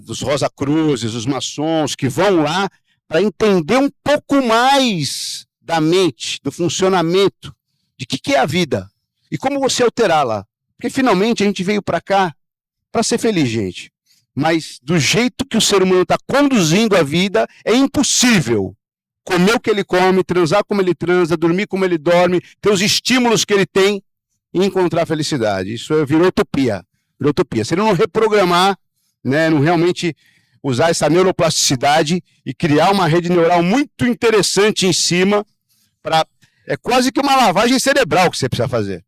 dos Rosa Cruzes, os maçons, que vão lá para entender um pouco mais da mente, do funcionamento, de que é a vida e como você alterá-la. Porque finalmente a gente veio para cá para ser feliz, gente. Mas do jeito que o ser humano está conduzindo a vida, é impossível comer o que ele come, transar como ele transa, dormir como ele dorme, ter os estímulos que ele tem e encontrar felicidade. Isso virou utopia. Se ele não reprogramar, né, não realmente usar essa neuroplasticidade e criar uma rede neural muito interessante em cima, é quase que uma lavagem cerebral que você precisa fazer.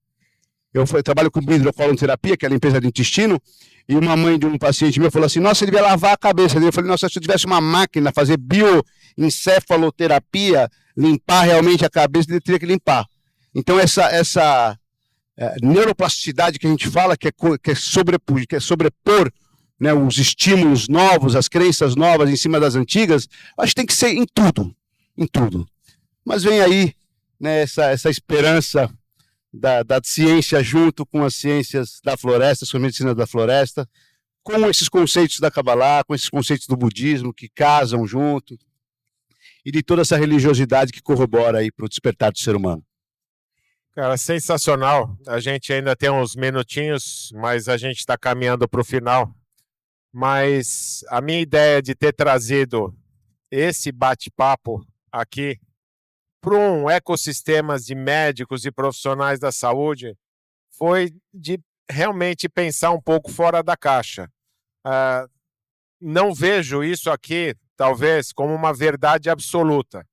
Eu trabalho com hidrocolonterapia, que é a limpeza do intestino, e uma mãe de um paciente meu falou assim, nossa, ele devia lavar a cabeça dele. Eu falei, nossa, se eu tivesse uma máquina, fazer bioencefaloterapia, limpar realmente a cabeça, ele teria que limpar. Então essa neuroplasticidade que a gente fala, que é sobrepor, né, os estímulos novos, as crenças novas em cima das antigas, acho que tem que ser em tudo. Mas vem aí, né, essa esperança da ciência junto com as ciências da floresta, com a medicina da floresta, com esses conceitos da Kabbalah, com esses conceitos do budismo que casam junto, e de toda essa religiosidade que corrobora aí para o despertar do ser humano. Cara, sensacional. A gente ainda tem uns minutinhos, mas a gente está caminhando para o final. Mas a minha ideia de ter trazido esse bate-papo aqui para um ecossistema de médicos e profissionais da saúde foi de realmente pensar um pouco fora da caixa. Não vejo isso aqui, talvez, como uma verdade absoluta,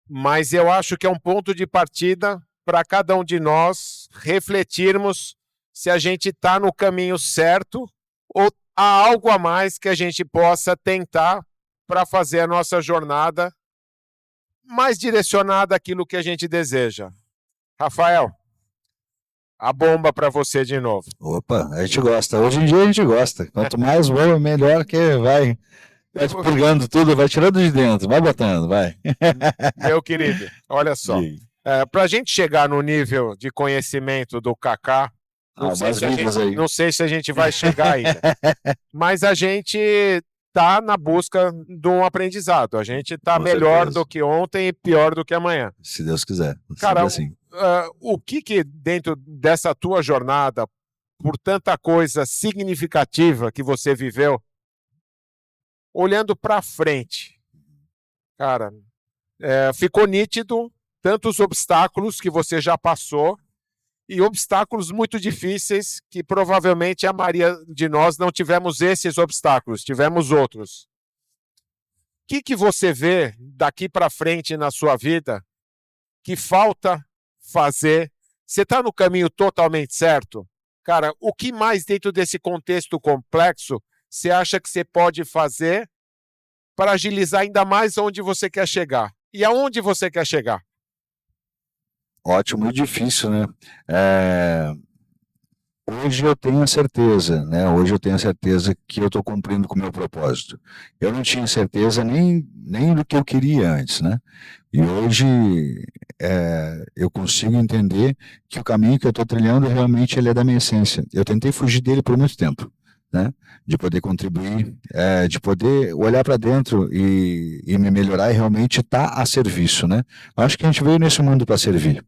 mas eu acho que é um ponto de partida para cada um de nós refletirmos se a gente está no caminho certo ou há algo a mais que a gente possa tentar para fazer a nossa jornada mais direcionada àquilo que a gente deseja. Rafael. a bomba para você de novo. Opa, a gente gosta. Hoje em dia a gente gosta. Quanto mais bomba, melhor, que vai purgando tudo, vai tirando de dentro, vai botando, vai. Meu querido, olha só. Para a gente chegar no nível de conhecimento do Kaká, não sei se a gente vai chegar ainda, mas a gente está na busca de um aprendizado. A gente está melhor do que ontem e pior do que amanhã. Se Deus quiser. Cara, assim. O que dentro dessa tua jornada, por tanta coisa significativa que você viveu, olhando para frente, cara, ficou nítido tantos obstáculos que você já passou e obstáculos muito difíceis que provavelmente a maioria de nós não tivemos esses obstáculos, tivemos outros. O que você vê daqui para frente na sua vida que falta fazer? Você está no caminho totalmente certo? Cara, o que mais dentro desse contexto complexo você acha que você pode fazer para agilizar ainda mais onde você quer chegar? E aonde você quer chegar? Ótimo e difícil, né? Hoje eu tenho a certeza, né? Hoje eu tenho a certeza que eu estou cumprindo com o meu propósito. Eu não tinha certeza nem do que eu queria antes, né? E hoje eu consigo entender que o caminho que eu estou trilhando realmente ele é da minha essência. Eu tentei fugir dele por muito tempo, né? De poder contribuir, de poder olhar para dentro e me melhorar e realmente estar a serviço, né? Acho que a gente veio nesse mundo para servir.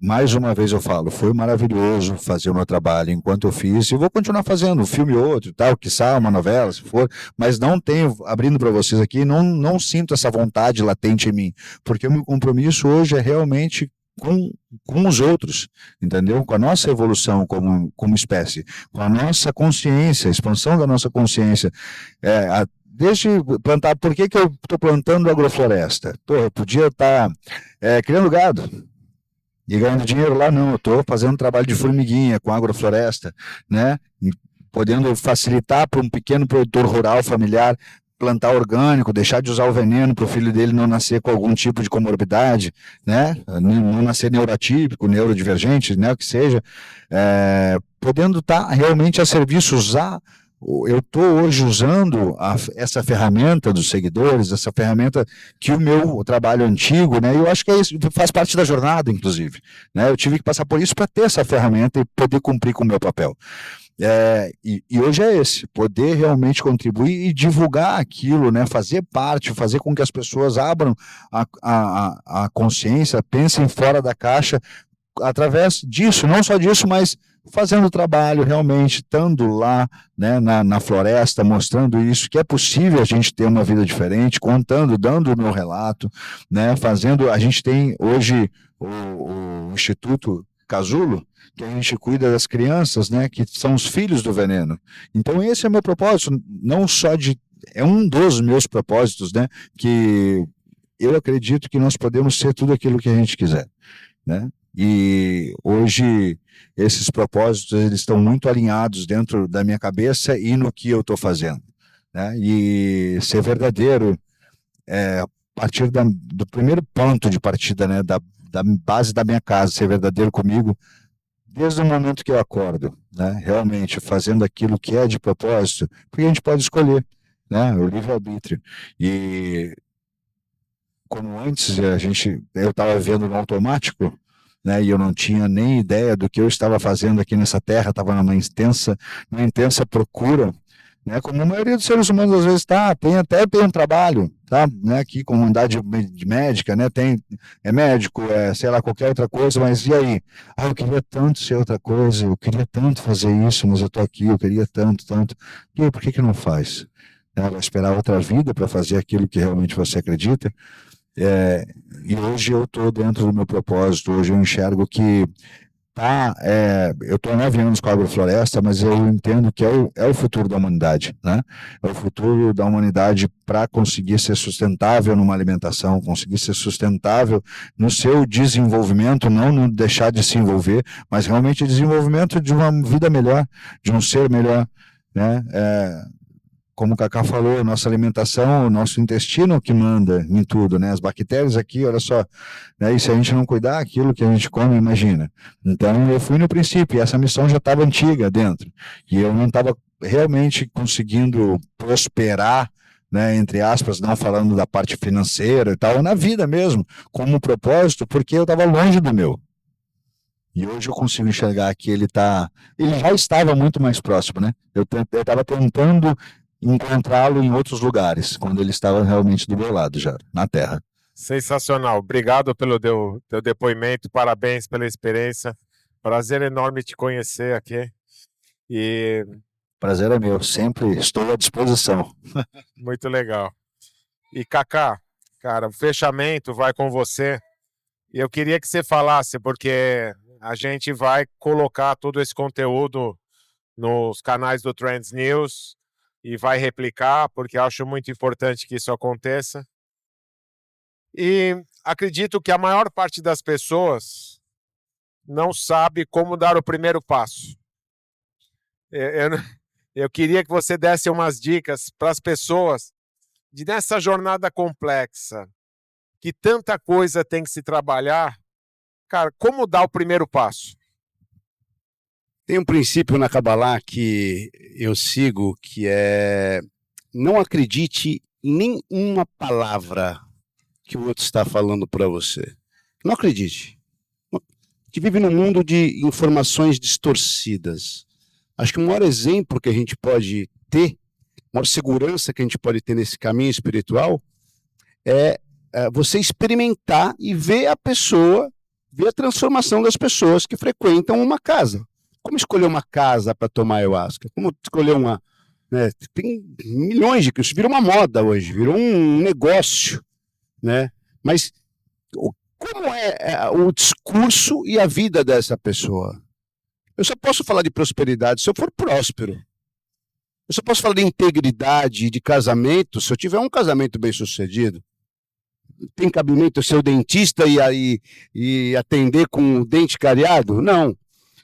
Mais uma vez eu falo, foi maravilhoso fazer o meu trabalho enquanto eu fiz, e vou continuar fazendo um filme ou outro, tal, quiçá uma novela, se for, mas não tenho, abrindo para vocês aqui, não sinto essa vontade latente em mim, porque o meu compromisso hoje é realmente com os outros, entendeu? Com a nossa evolução como espécie, com a nossa consciência, a expansão da nossa consciência. Desde plantar, por que eu estou plantando agrofloresta? Eu podia estar criando gado e ganhando dinheiro lá, não, eu estou fazendo trabalho de formiguinha com agrofloresta, né? Podendo facilitar para um pequeno produtor rural familiar plantar orgânico, deixar de usar o veneno para o filho dele não nascer com algum tipo de comorbidade, né? Não nascer neuroatípico, neurodivergente, né? O que seja, podendo estar realmente a serviço, eu estou hoje usando essa ferramenta dos seguidores, essa ferramenta que o meu trabalho antigo, né? Eu acho que é isso, faz parte da jornada, inclusive, né? Eu tive que passar por isso para ter essa ferramenta e poder cumprir com o meu papel. E hoje é esse, poder realmente contribuir e divulgar aquilo, né? Fazer parte, fazer com que as pessoas abram a consciência, pensem fora da caixa, através disso, não só disso, mas fazendo o trabalho realmente, estando lá, né, na floresta, mostrando isso, que é possível a gente ter uma vida diferente, contando, dando o meu relato, né, a gente tem hoje o Instituto Casulo, que a gente cuida das crianças, né, que são os filhos do veneno. Então esse é o meu propósito, não só é um dos meus propósitos, né, que eu acredito que nós podemos ser tudo aquilo que a gente quiser, né? E hoje esses propósitos eles estão muito alinhados dentro da minha cabeça e no que eu estou fazendo, né? E ser verdadeiro a partir do primeiro ponto de partida, né, da base da minha casa, ser verdadeiro comigo desde o momento que eu acordo, né? Realmente fazendo aquilo que é de propósito, porque a gente pode escolher, né? O livre-arbítrio. E como antes eu estava vendo no automático, né, e eu não tinha nem ideia do que eu estava fazendo aqui nessa terra, estava numa intensa procura, né, como a maioria dos seres humanos às vezes está, tem um trabalho, tá, né, aqui com unidade de médica, né, é médico, sei lá, qualquer outra coisa, mas e aí? Eu queria tanto ser outra coisa, eu queria tanto fazer isso, mas eu estou aqui, eu queria tanto, e aí, por que não faz? Vai esperar outra vida para fazer aquilo que realmente você acredita? E hoje eu estou dentro do meu propósito, hoje eu enxergo que eu estou há 9 anos com a agrofloresta, mas eu entendo que é o futuro da humanidade, né? É o futuro da humanidade para conseguir ser sustentável numa alimentação, conseguir ser sustentável no seu desenvolvimento, não no deixar de se envolver, mas realmente desenvolvimento de uma vida melhor, de um ser melhor, né? como o Kaká falou, nossa alimentação, o nosso intestino que manda em tudo, né? As bactérias aqui, olha só, né? E se a gente não cuidar, aquilo que a gente come, imagina. Então, eu fui no princípio, e essa missão já estava antiga dentro, e eu não estava realmente conseguindo prosperar, né, entre aspas, não falando da parte financeira e tal, na vida mesmo, como propósito, porque eu estava longe do meu. E hoje eu consigo enxergar que ele já estava muito mais próximo, né? Eu estava tentando encontrá-lo em outros lugares, quando ele estava realmente do meu lado já, na Terra. Sensacional. Obrigado pelo teu depoimento, parabéns pela experiência. Prazer enorme te conhecer aqui. E Prazer é meu, sempre estou à disposição. muito legal. E Kaká, cara, o fechamento vai com você. E eu queria que você falasse, porque a gente vai colocar todo esse conteúdo nos canais do Trends News e vai replicar, porque acho muito importante que isso aconteça. E acredito que a maior parte das pessoas não sabe como dar o primeiro passo. Eu queria que você desse umas dicas para as pessoas nessa jornada complexa, que tanta coisa tem que se trabalhar. Cara, como dar o primeiro passo? Tem um princípio na Kabbalah que eu sigo, que é: não acredite em nenhuma palavra que o outro está falando para você. Não acredite. A gente vive num mundo de informações distorcidas. Acho que o maior exemplo que a gente pode ter, a maior segurança que a gente pode ter nesse caminho espiritual é você experimentar e ver a pessoa, ver a transformação das pessoas que frequentam uma casa. Como escolher uma casa para tomar ayahuasca? Como escolher uma... Né? Tem milhões de... Isso virou uma moda hoje, virou um negócio, né? Mas como é o discurso e a vida dessa pessoa? Eu só posso falar de prosperidade se eu for próspero. Eu só posso falar de integridade, de casamento, se eu tiver um casamento bem sucedido. Tem cabimento eu ser o dentista e atender com o dente cariado? Não.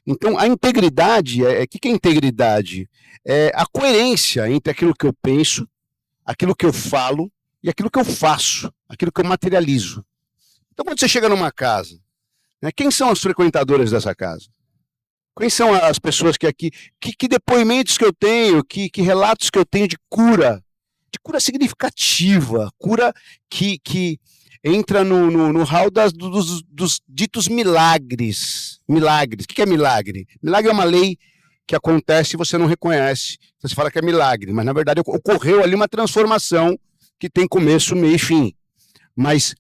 Então, a integridade, que é integridade? É a coerência entre aquilo que eu penso, aquilo que eu falo e aquilo que eu faço, aquilo que eu materializo. Então, quando você chega numa casa, né, quem são os frequentadores dessa casa? Quem são as pessoas que aqui... Que depoimentos que eu tenho, que relatos que eu tenho de cura significativa, cura que entra no hall dos ditos milagres. Milagres. O que é milagre? Milagre é uma lei que acontece e você não reconhece. Você fala que é milagre, mas na verdade ocorreu ali uma transformação que tem começo, meio e fim. Mas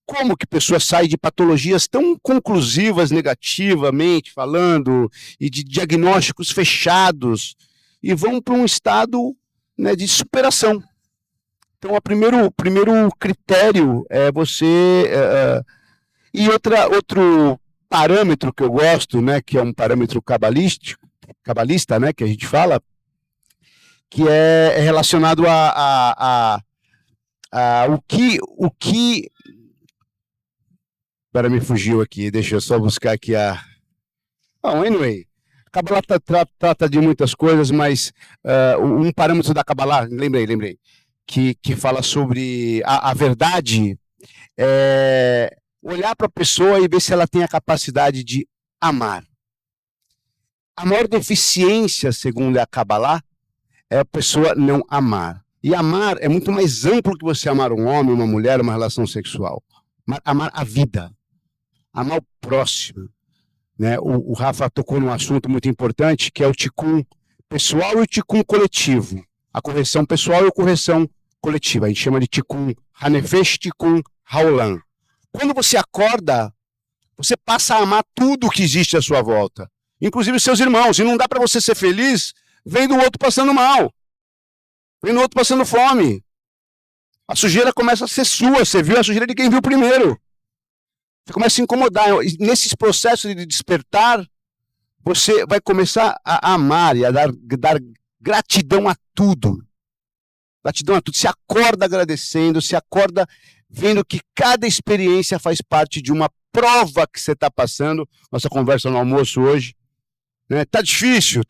como que pessoas saem de patologias tão conclusivas negativamente falando e de diagnósticos fechados e vão para um estado, né, de superação? Então, o primeiro critério é você... E outro parâmetro que eu gosto, né, que é um parâmetro cabalista, né, que a gente fala, que é relacionado a o que... Agora me fugiu aqui, deixa eu só buscar aqui a... Bom, anyway, a Kabbalah trata de muitas coisas, mas um parâmetro da Kabbalah, lembrei, que fala sobre a verdade, olhar para a pessoa e ver se ela tem a capacidade de amar. A maior deficiência, segundo a Kabbalah, é a pessoa não amar. E amar é muito mais amplo que você amar um homem, uma mulher, uma relação sexual. Amar a vida, amar o próximo. Né? O Rafa tocou num assunto muito importante, que é o Tikkun pessoal e o Tikkun coletivo. A correção pessoal e a correção coletiva. A gente chama de Tikkun Hanefesh, Tikkun Haolam. Quando você acorda, você passa a amar tudo que existe à sua volta, inclusive os seus irmãos. E não dá para você ser feliz vendo o outro passando mal, vendo o outro passando fome. A sujeira começa a ser sua. Você viu a sujeira de quem viu primeiro. Você começa a se incomodar. E nesses processos de despertar, você vai começar a amar e a dar gratidão a tudo. Gratidão a tudo. Se acorda agradecendo, se acorda vendo que cada experiência faz parte de uma prova que você está passando. Nossa conversa no almoço hoje, Né? Tá difícil,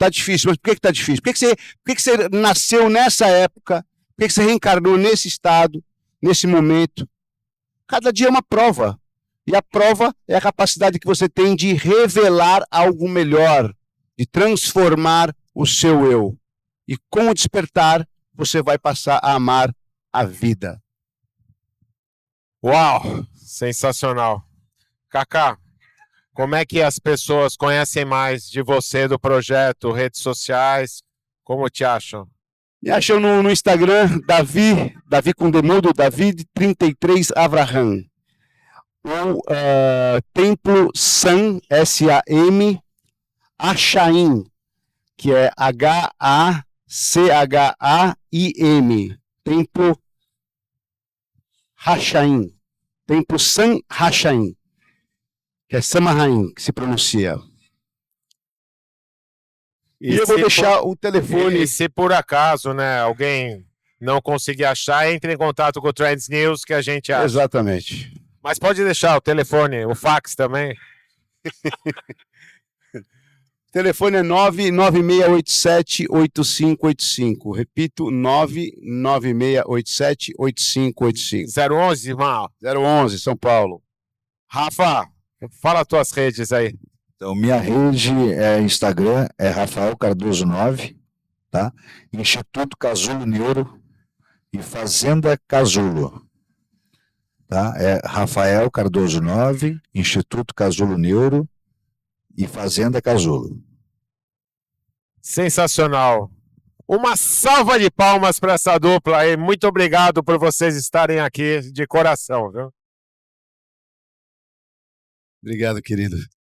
mas por que tá difícil? Por que você nasceu nessa época? Por que você reencarnou nesse estado, nesse momento? Cada dia é uma prova. E a prova é a capacidade que você tem de revelar algo melhor, de transformar o seu eu. E com o despertar, você vai passar a amar a vida. Uau! Sensacional. Kaká, como é que as pessoas conhecem mais de você, do projeto, redes sociais? Como te acham? Me acham no Instagram, Davi com demudo, David33 Avraham. Ou Templo Sam, S-A-M, Achaim, que é H-A-C-H-A-I-M. Templo Hachaim. Templo Sam Hachaim, que é Samahim, que se pronuncia. E eu vou deixar o telefone. E se por acaso, né, alguém não conseguir achar, entre em contato com o Trends News que a gente acha. Exatamente. Mas pode deixar o telefone, o fax também. O telefone é 99687-8585. Repito, 99687-8585. 011, irmão. 011, São Paulo. Rafa, fala as tuas redes aí. Então, minha rede é Instagram, é Rafael Cardoso 9, tá? Instituto Casulo Neuro e Fazenda Casulo, tá? É Rafael Cardoso 9, Instituto Casulo Neuro e Fazenda Casulo. Sensacional. Uma salva de palmas para essa dupla aí. Muito obrigado por vocês estarem aqui de coração, viu? Obrigado, querido.